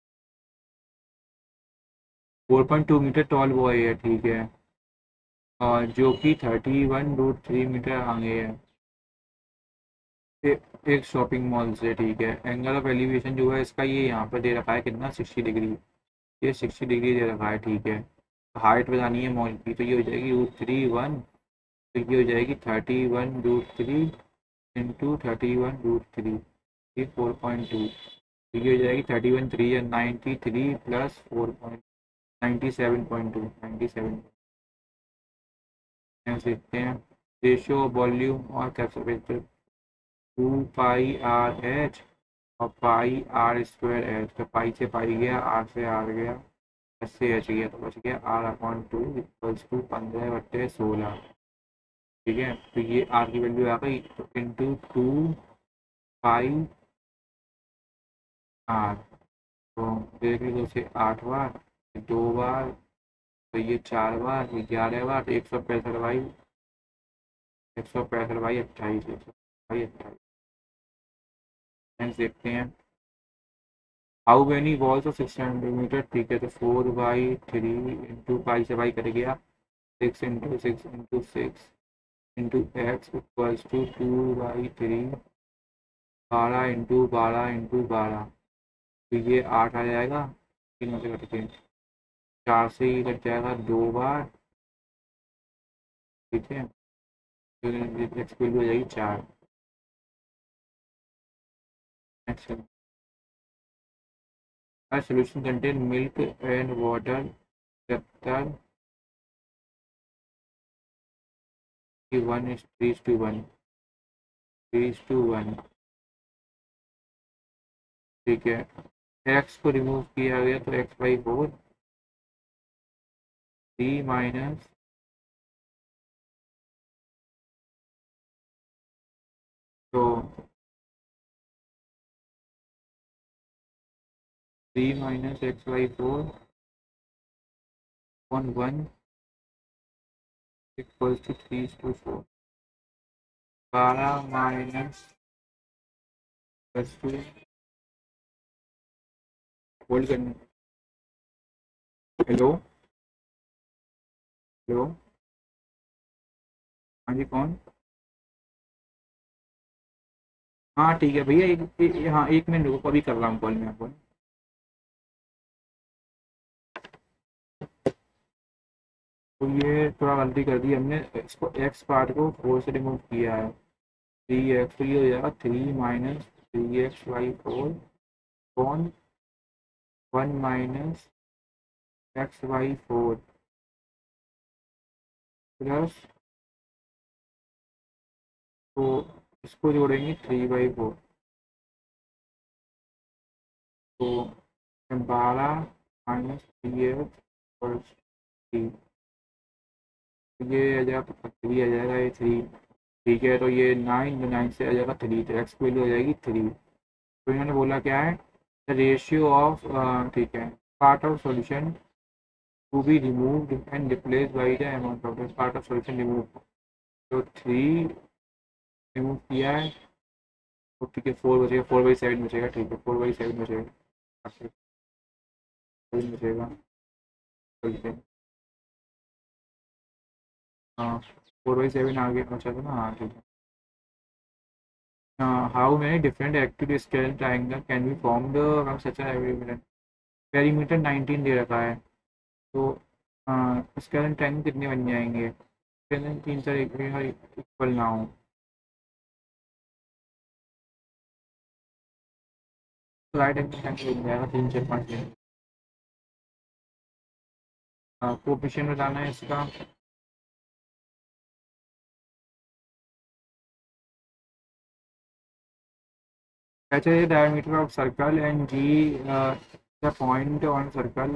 4.2 मीटर टॉल बॉय है ठीक है, और जो कि 31√3 मीटर आगे है एक शॉपिंग मॉल से ठीक है। एंगल ऑफ एलिवेशन जो है इसका ये यहाँ पर दे रखा है कितना 60 डिग्री, ये 60 डिग्री दे रखा है ठीक है। हाइट बतानी है मॉल की, तो ये हो जाएगी √3 1, तो ये हो जाएगी 31√3 इंटू 31√3, ये 4.2, तो ये हो जाएगी 31 3 या 93 प्लस 4.97.2, 97 देखते हैं। रेशियो वॉल्यूम और कैपेसिटर 2πRH और πr²H, तो पाई से पाई गया, आर से आर गया, एच से एच गया, तो बच गया R/2 = 15/16 ठीक है। तो ये आर की वैल्यू आ गई, तो इंटू 2πr, तो देख लीजिए उसे 8 बार, 2 बार, तो ये 4 बार, ये 11 बार, तो 165 165 28, 165 28 देखते हैं। How many walls of 6 centimetre ठीक है, तो 4/3 इंटू पाई से पाई कर गया 6 × 6 × 6 इंटू एक्स इक्वल्स टू 2/3, 12 × 12 × 12, तो ये 8 आ जाएगा, तीनों से कट के 4 से ही कट जाएगा 2 बार ठीक है, तो एक्स की वैल्यू हो जाएगी 4। Next, a solution contain milk and water 70 की 1:3:1, 3:1 ठीक है। एक्स को रिमूव किया गया तो x/4, 3 माइनस तो 3 minus x/4 on 1 equals to 3:4, 12 minus +2 hold करने। हेलो हेलो, हाँ जी कौन? हाँ ठीक है भैया, हाँ 1 मिनट रुको, अभी कर रहा हूँ कॉल में आपको। तो ये थोड़ा गलती कर दी हमने, इसको एक्स पार्ट को 4 से रिमूव किया है, 3x, तो ये हो जाएगा 3 - 3x/4 कौन 1 - x/4 प्लस, तो इसको जोड़ेंगे 3/4, तो 12 - 3x/3, ये आ जाएगा तो 3 आ जाएगा, ये 3। ठीक है, तो ये 9 से आ जाएगा 3, तो एक्स की वैल्यू हो जाएगी 3। तो इन्होंने बोला क्या है, द रेशियो ऑफ, ठीक है, part of solution to be removed and replace by the amount of the part of solution remove. तो 3 रिमूव किया है, तो ठीक है 4 बचेगा, 4/7 बचेगा, ठीक है 4/7 बचेगा, 7 बचेगा, ठीक है। हाँ 4/7 आगे बचा था ना, हाँ ठीक है। How many different active scale triangle can be formed from such an perimeter 19 दे रखा है, तो स्केल ट्राइंगल कितने बन जाएंगे, 3 4 इक्वल ना हो, तो राइट एंगल ट्राइंगल बन जाएगा 3 4 5। कोफिशिएंट बताना है इसका, अच्छा ये diameter of circle and G the point on circle.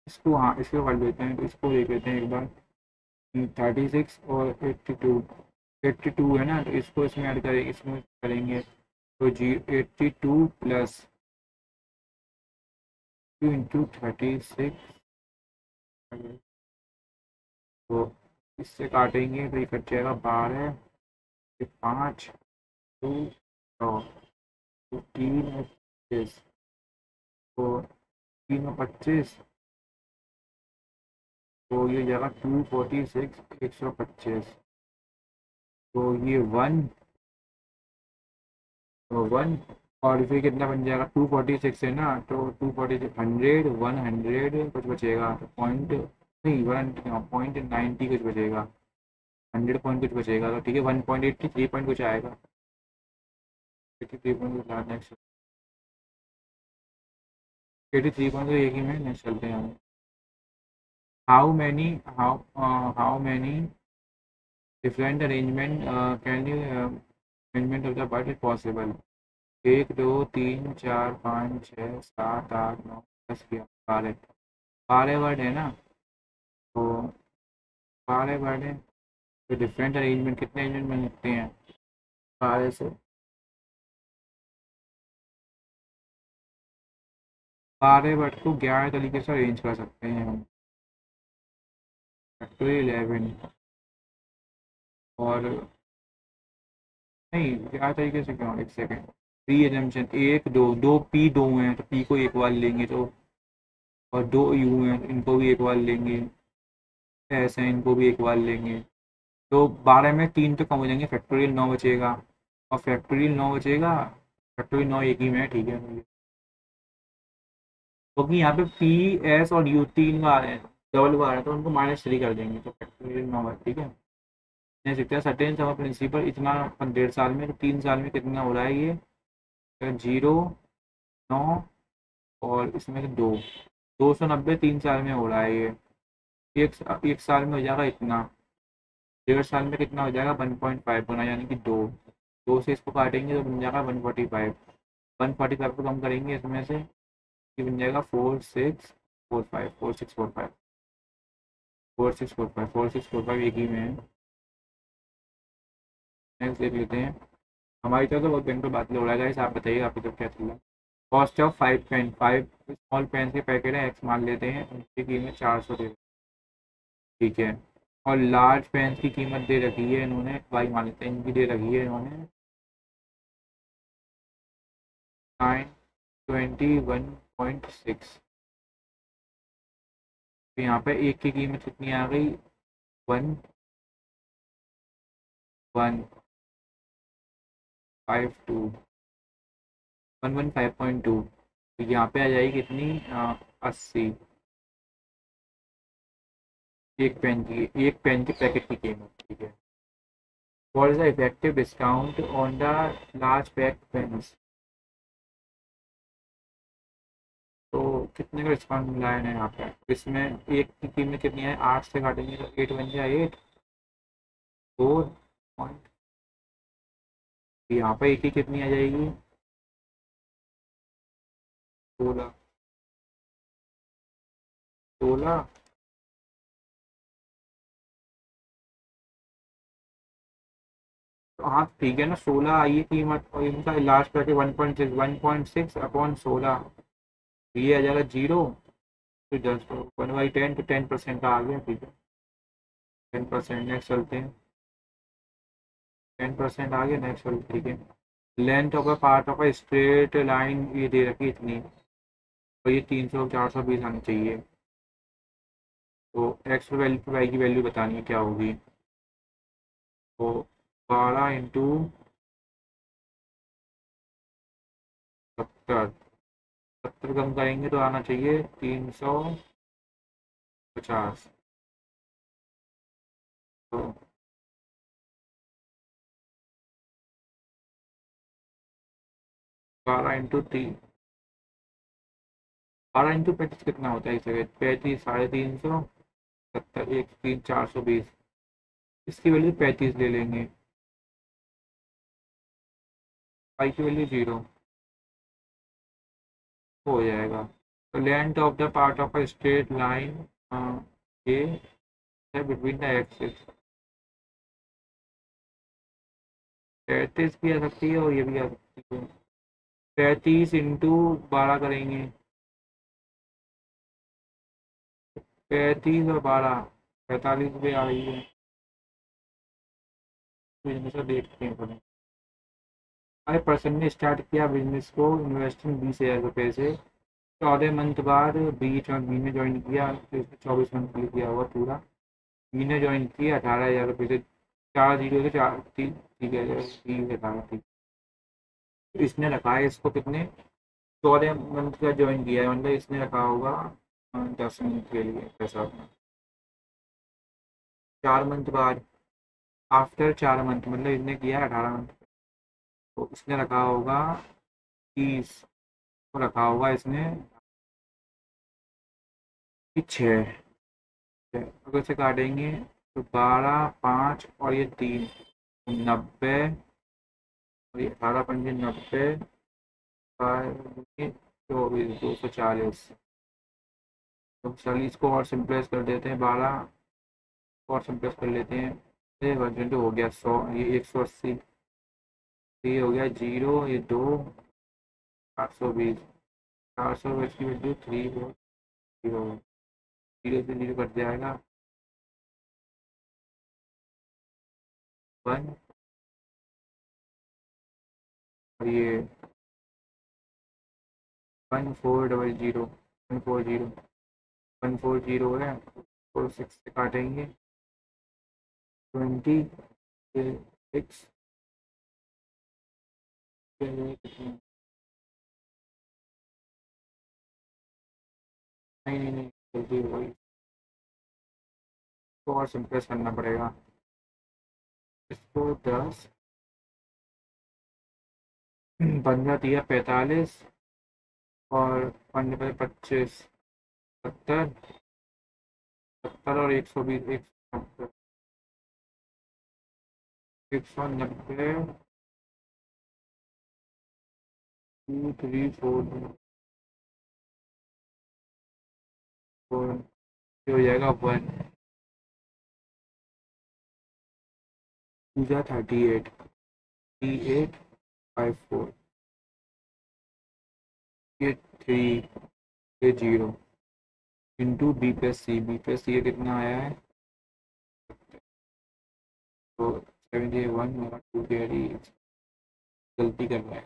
इसको, हाँ इसको कर लेते हैं, तो इसको देख लेते हैं एक बार। 36 और 82, 82 है ना, तो इसको इसमें ऐड करेंगे, इसमें करेंगे, तो जी 82 प्लस 2 × 36, तो इससे काटेंगे तो ये कट जाएगा 12, फिर 5, 2 9, तो 3 और 25, तो 3 और 25, तो ये जगह 246, 125, तो ये 1 और फिर कितना बन जाएगा, 246 है ना, तो 246, 100 कुछ बचेगा, तो पॉइंट नहीं, 1.90 कुछ बचेगा, 100 पॉइंट कुछ बचेगा, तो ठीक है 1.83 पॉइंट कुछ आएगा, 83 पॉइंट कुछ आना, नेक्स्ट 83 पॉइंट, तो एक ही में नेक्स्ट चलते हैं। How many how many different arrangement can you arrangement of the bird is possible, 1 2 3 4 5 6 7 8 9 10 11 12, 12 word है ना, तो 12 वर्ड है, तो डिफरेंट अरेंजमेंट कितने अरेंजमेंट बन सकते हैं 12 से, 12 वर्ड को 11 तरीके से अरेंज कर सकते हैं हम, फैक्टोरियल 11, और नहीं 11 तरीके से क्यों, एक सेकेंड, प्री एजम्पशन 1 2, 2 दो हैं, तो पी को एक बार लेंगे, तो और 2 हैं, तो इनको भी एक बार लेंगे, ऐसे हैं इनको भी एक बार लेंगे, तो 12 में 3 तो कम हो जाएंगे, फैक्टोरियल 9 बचेगा, और फैक्टोरियल 9 बचेगा, फैक्टोरियल 9 एक ही में है, ठीक है, क्योंकि यहाँ पे पी एस और यू 3 बार है, डबल बार है, तो उनको -3 कर देंगे, तो फैक्टोरियल 9 है, ठीक है। नहीं सकते सर्टेन समर प्रिंसिपल इतना 1.5 साल में, तो 3 साल में कितना हो रहा है ये, 0 9 और इसमें से 290 3 साल में हो रहा है ये, एक साल में हो जाएगा इतना, 1.5 साल में कितना हो जाएगा 1.5 गुना, यानी कि 2 से इसको काटेंगे तो बन जाएगा 145, 145 को कम करेंगे इसमें से, ये बन जाएगा 4645, 4645, 4645, 4645 एक ही में है। नेक्स्ट देख लेते हैं, हमारी तरफ तो बहुत बैंक पर बात हो रहा है, आप बताइए आपकी तरफ क्या चल रहा है। Cost of 5 pen, 5 small pen के पैकेट है, एक्स मान लेते हैं, उनकी कीमत 400 दे, ठीक है, और लार्ज पेन की कीमत दे रखी है इन्होंने, वाई मान लेते हैं, इनकी दे रखी है इन्होंने 921.6, तो यहाँ पे एक की कीमत कितनी आ गई, 1152, तो यहाँ पे आ जाएगी कितनी, 80, एक पेन के पैकेट की कीमत, ठीक है। What is the effective discount on the large pack pens? तो कितने का डिस्काउंट मिला है ना यहाँ पे? इसमें एक की कीमत कितनी है, 8 से काटेंगे तो 8 बन जाए 8, 4 पॉइंट। यहाँ पे एक की कितनी आ जाएगी, 16, 16। तो हाँ ठीक है ना, 16 आई है कीमत और इनका लास्ट करके 1.6, 1.6 अपॉन 16, ये आ जाएगा 0। तो जस्ट 1/10 तो 10% का आ गया, ठीक है। 10%, नेक्स्ट चलते हैं। 10% आ गया, नेक्स्ट चलते, ठीक है। Length of a part of a straight line ये दे रखी इतनी, तो ये 300 420 आनी चाहिए। तो एक्स वैल्यू वाई की वैल्यू बतानी है क्या होगी। तो 12 × 70, 70 कम करेंगे तो आना चाहिए 350। तो 12 × 3, 12 × 35 कितना होता है इस जगह, 35, 350, 70, 1, 3, 420। इसकी वैल्यू 35 ले लेंगे, आई की वैल्यू 0 हो जाएगा। तो length of the part of a straight line ये है बिटवीन द एक्सिस, 33 भी आ सकती है और ये भी आ सकती है। 35 × 12 करेंगे, 35 और 12, 45 भी आ रही है। बिजनेस का देखते हैं पहले। हर पर्सन ने स्टार्ट किया बिजनेस को इन्वेस्टिंग 20,000 रुपये से। 14 मंथ बाद बी ने ज्वाइन किया, तो इसने 24 मंथ के लिए किया हुआ पूरा। बी ने ज्वाइन किया 18,000 रुपये से, 4 0 से 4, ठीक है, 18, ठीक। तो इसने रखा है इसको कितने, 14 मंथ का ज्वाइन किया है, मतलब इसने रखा होगा 10 मंथ के लिए पैसा अपना। 4 मंथ बाद, आफ्टर 4 मंथ, मतलब इसने किया 18 मंथ, तो इसने रखा होगा 30, तो रखा होगा इसने कि 6। अगर से काटेंगे तो 12, 5 और ये 3, 90, और ये 18 × 5 = 90, 24, 240। तो 40 को और सिंपलाइज कर देते हैं, 12 और सिंपलाइज कर लेते हैं, ये 120 हो गया 100, ये 180, ये हो गया 0, ये 2, 820, 420 की वैल्यू 3 हो, 0, 0 से 0 कट जाएगा, 1, और ये 1400, 140, 140 है, 46 से काटेंगे, 26, नहीं नहीं नहीं, जल्दी वही तो और सिंपलेस करना पड़ेगा। इसको 10, 15 दिया 45, और 15 × 25, 70, 70 और 120, 190, 2, 3, 4, हो जाएगा 1, 2 × 38, 3854, ये 3, ये 0, इंटू B+C, B+C ये कितना आया है, तो 71 मेरा 2 गलती कर रहा है,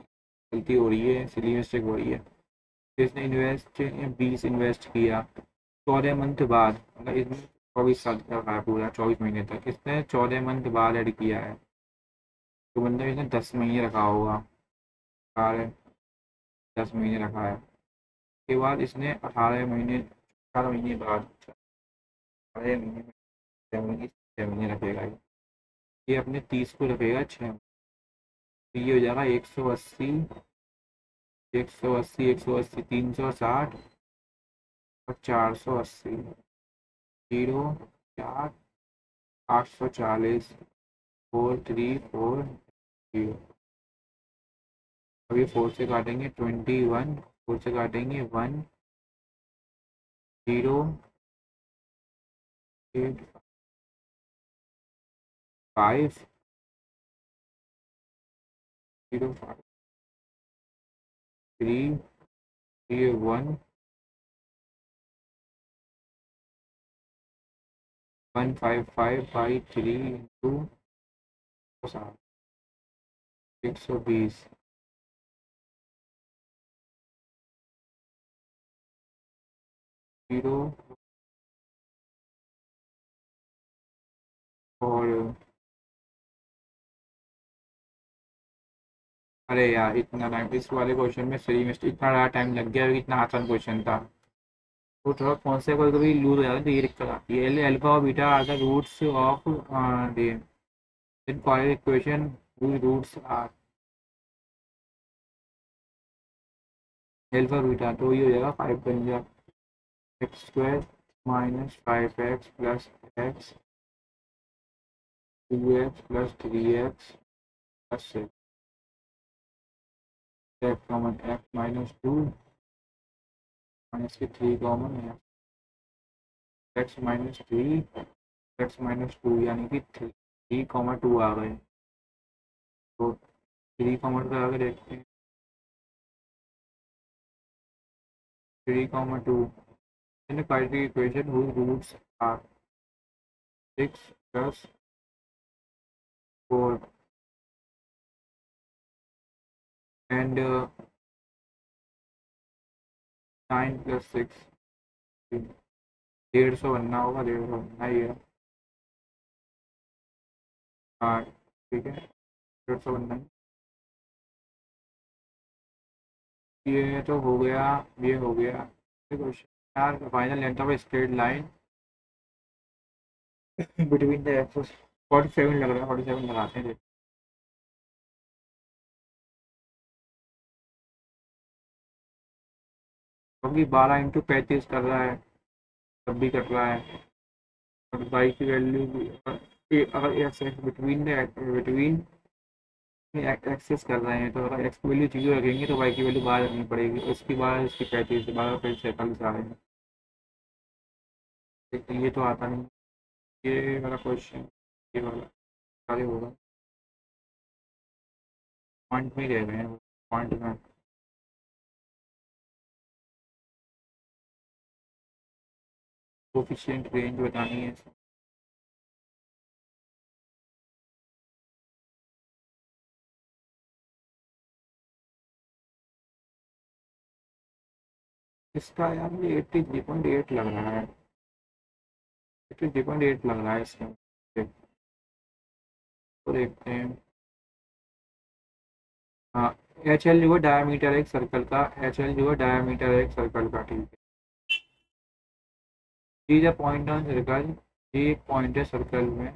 गलती हो रही है, इसलिए मिस्टेक हो रही है। इसने इन्वेस्ट 20 इन्वेस्ट किया, 14 मंथ बाद, मतलब इसमें 24 साल का रखा है पूरा, 24 महीने तक इसने 14 मंथ बाद ऐड किया है, तो मतलब इसने 10 महीने रखा होगा, 10 महीने रखा है। उसके बाद इसने 18 महीने, 18 महीने बाद, 18 महीने सेवन ही रखेगा ये अपने 30 को रखेगा 6। तो ये हो जाएगा 180, 180, 180, 360 और 480, 0, 4, 840, 4340। अभी 4 से काटेंगे 21, 4 से काटेंगे 1, 0, 8, 5, 0, 5, 3, ये 1, 155 बाई 3 इंटू 120, 0 और अरे यार इतना टाइम इस वाले क्वेश्चन में सही में इतना ज़्यादा टाइम लग गया, इतना आसान क्वेश्चन था। वो थोड़ा कौन से कभी कभी लूज हो जाता है तो ये दिक्कत आती है। अल्फा और beta are the roots of the in college equation whose roots are alpha beta, तो ये हो जाएगा 5 बन जाएगा X square minus 5x plus X 2x plus 3x plus 6 X common X minus 2 minus के 3 कॉमन है x minus 3 x minus 2 यानी कि 3, 2 आ गए। तो 3, 2 आगे देखते हैं 3, 2 in a quadratic equation whose roots are 6 plus 4 and 9 plus 6। 150 बनना होगा, 150 बनना ही है। हाँ ठीक है, 150 बनना है। ये तो हो गया, ये हो गया क्वेश्चन यार। Final length of straight line between the axes 47 लग रहा है, 47 लगाते हैं। क्योंकि 12 × 35 कर रहा है, तब भी कट रहा है। और वाई की वैल्यू भी अगर एक्स बिटवीन बिटवीन एक्सेस कर रहे हैं तो अगर एक्स की वैल्यू 0 रखेंगे तो वाई की वैल्यू बाहर रखनी पड़ेगी। उसकी बाद इसकी 35, 12 × 45 आ रहे हैं। लेकिन ये तो आता नहीं, ये वाला क्वेश्चन, ये वाला सारे होगा पॉइंट में ही रह गए हैं, पॉइंट में। कोफिशिएंट रेंज बतानी है इसका यार। ये 83.8 लग रहा है, 83.8 लग रहा है इसका। तो देखते हैं। हाँ, एच एल जो है डायमीटर एक सर्कल का, एच एल जो है डायमीटर एक सर्कल का, ठीक है। D the point on circle, ये एक पॉइंट है सर्कल में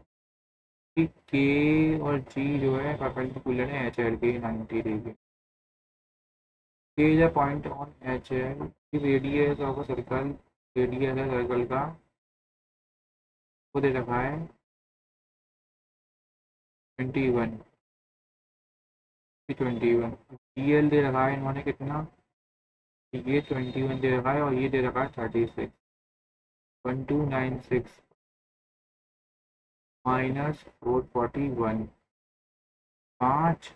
कि के और जी जो है परपेंडिकुलर है एच एल के 90 डिग्री। के the point on H L, radius of circle, radius है सर्कल का, वो दे रखा है 21, 21। डी एल दे रखा है इन्होंने कितना, ये 21 दे रखा है और ये दे रखा है 36, 1296 माइनस 441, 5,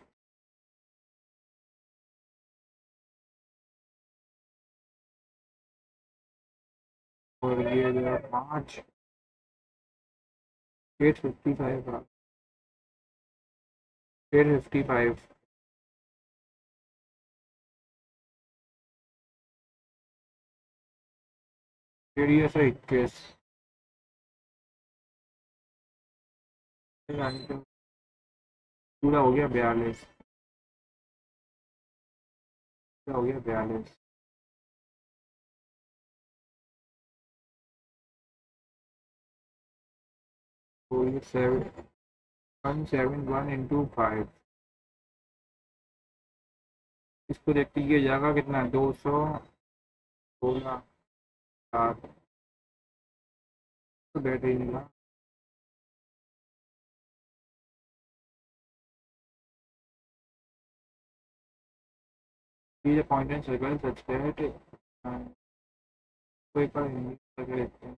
और ये जो है 5, 855, 855, फिर ये सर 21, पूरा हो गया 42, पूरा हो गया 42। तो ये 171 इंटू 5, इसको देखते ये जाएगा कितना, 216 सात, तो बैटरी निकाला। ये point and circle such that कोई पर हिंदी करके देखते हैं।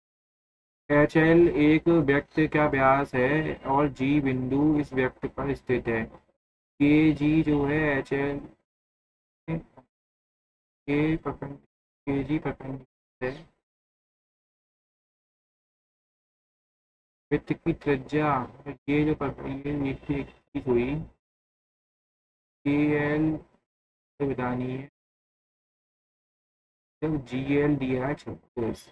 एच एल एक व्यक्ति का व्यास है और जी बिंदु इस व्यक्ति पर स्थित है। के जी जो है एच एल के परपेंडिकुलर, के जी परपेंडिकुलर है वृत्त की त्रिज्या। ये जो ये चीज हुई, के एल से बतानी है, जब जी एल दिया है 36,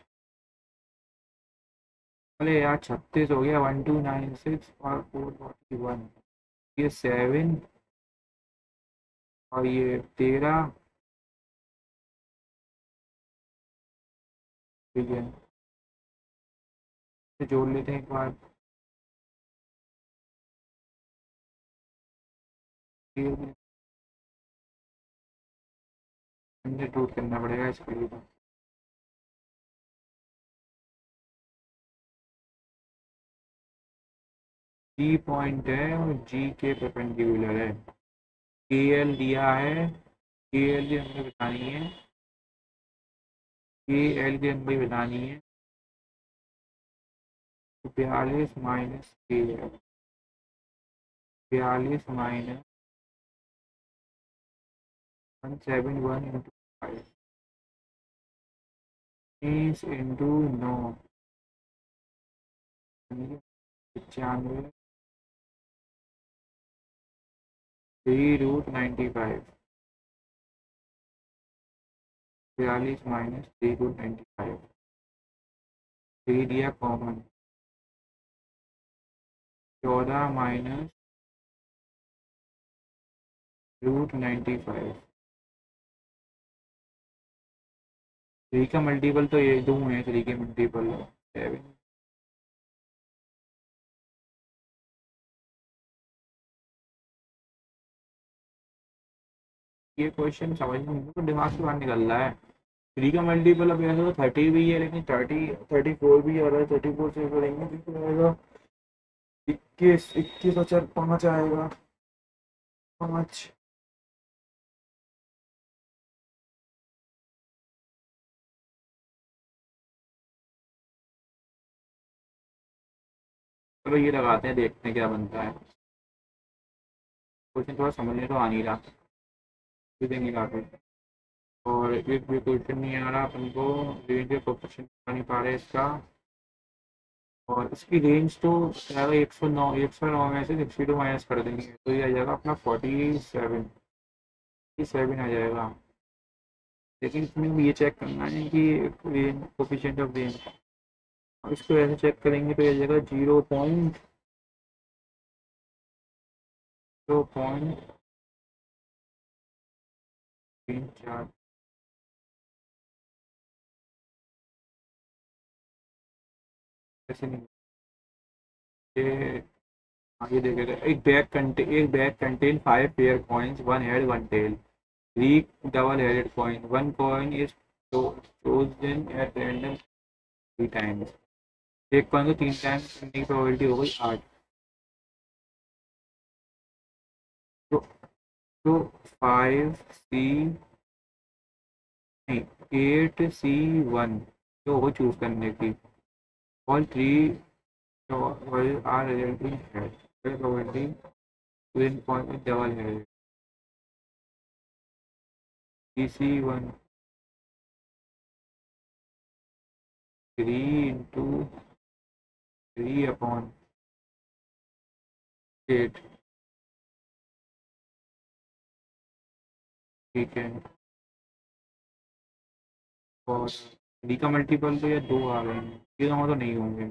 अरे यार 36 हो गया, 1296 और 441, ये 7 और ये 13, ठीक है, तो जोड़ लेते हैं एक बार। रूट करना पड़ेगा इसके लिए तो। जी पॉइंट है और जी के परपेंडिकुलर है। के एल दिया है, के एल की हमें बतानी है, के एल की हमें बतानी है, 42 माइनस के L, 42 minus 171 into 5, 30 into 9, 95, 3√95, 42 minus 3√95, 3 दिया कॉमन, 14 माइनस √95, 3 का मल्टीपल तो ये दो है, 3 के मल्टीपल 7। ये क्वेश्चन समझ में तो दिमाग से बाहर निकल रहा है। 3 का मल्टीपल अब ऐसा तो 30 भी है, लेकिन 34 भी आ रहा है, 34 से करेंगे तो आएगा 21, 21 और 4 5 आएगा, 5। चलो ये लगाते हैं, देखते हैं क्या बनता है। क्वेश्चन थोड़ा समझने तो आ नहीं रहा, देंगे काफी। और एक भी क्वेश्चन नहीं आ रहा अपन को, रेंज ऑफ ऑपरेशन बता नहीं पा रहे इसका। और इसकी रेंज तो आएगा 109, 109 में से 62 माइनस कर देंगे तो ये आ जाएगा अपना 47 आ जाएगा। लेकिन इसमें भी ये चेक करना है कि रेंज कोफिशिएंट ऑफ रेंज, और इसको ऐसे चेक करेंगे तो ये आ जाएगा 0.34, ऐसे नहीं। ये हाँ, ये देखेगा, एक bag contain 5 pair coins, one head one tail, three double headed coin, one coin is chosen at random 3 times। एक कॉइन को 3 टाइम्स करने की प्रोबेबिलिटी हो गई 8। तो 5C नहीं, 8C1 जो हो चूज करने की, ऑल थ्री आर रिजल्टिंग है, प्रोबेबिलिटी ट्विन कॉइन डबल है, PC1 3 into 3/8, ठीक है। और डी का मल्टीपल तो ये 2 आ गए हैं, ये दोनों तो नहीं होंगे।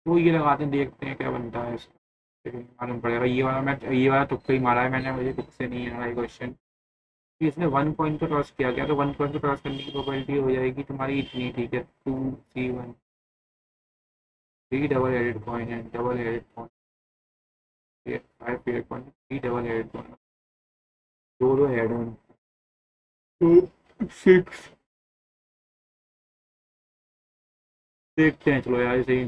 तो ये लगाते हैं, देखते हैं क्या बनता है इसका। मालूम पड़ेगा। ये वाला तुक्का ही मारा है मैंने, मुझे तुक से नहीं आ रहा है क्वेश्चन। इसने 1 पॉइंट को टॉस किया गया, तो 1 पॉइंट को टॉस करने की प्रोबेबिलिटी हो जाएगी तुम्हारी इतनी, ठीक है, 2 3 1। 3 डबल हेडेड कॉइन है, double headed coin, 5 headed coin, 3 double headed coin, दो दो हेड ऑन, तो 6। देखते हैं, चलो यार सही।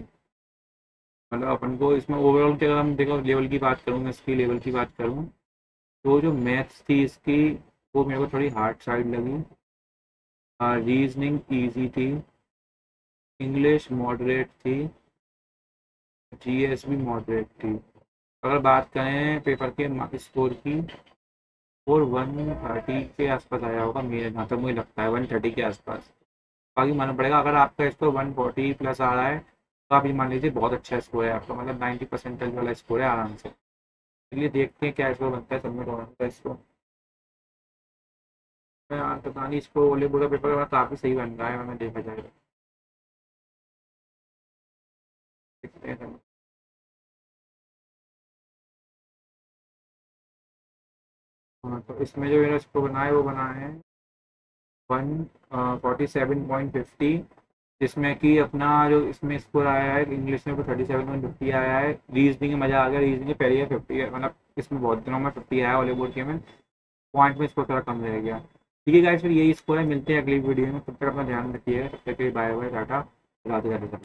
मतलब अपन को इसमें ओवरऑल की अगर हम देखो लेवल की बात करूँ, मैं इसकी लेवल की बात करूँ, तो जो मैथ्स थी इसकी वो मेरे को थोड़ी हार्ड साइड लगी। रीजनिंग इजी थी, इंग्लिश मॉडरेट थी, जीएस भी मॉडरेट थी। अगर बात करें पेपर के स्कोर की, और 130 के आसपास आया होगा मेरे, जहाँ तक मुझे लगता है 130 के आसपास। बाकी मानना पड़ेगा, अगर आपका स्कोर 140 प्लस आ रहा है तो आप ये मान लीजिए बहुत अच्छा स्कोर है आपका, मतलब 90% वाला स्कोर है आराम से। चलिए देखते हैं क्या स्कोर बनता है सबमिट होने का इसको। पता नहीं, इसको ओले बोला पेपर काफ़ी सही बन रहा है, मैंने देखा जाएगा, देखते हैं। हाँ, तो इसमें जो मेरा स्कोर बना है वो बना है 147.50, जिसमें कि अपना जो इसमें स्कोर आया है इंग्लिश में वो 37.50 आया है। रीजनिंग में मज़ा आ गया, रीजनिंग में पहले 50 है, मतलब इसमें बहुत दिनों में 50 आया हॉली बोर्ड के में। पॉइंट में स्कोर थोड़ा कम रह गया। ठीक है गाइस, फिर यही स्कोर है, मिलते हैं अगली वीडियो में, तब तक अपना ध्यान रखिएगा, तब तक के लिए बाय बाय टाटा, राधे राधे।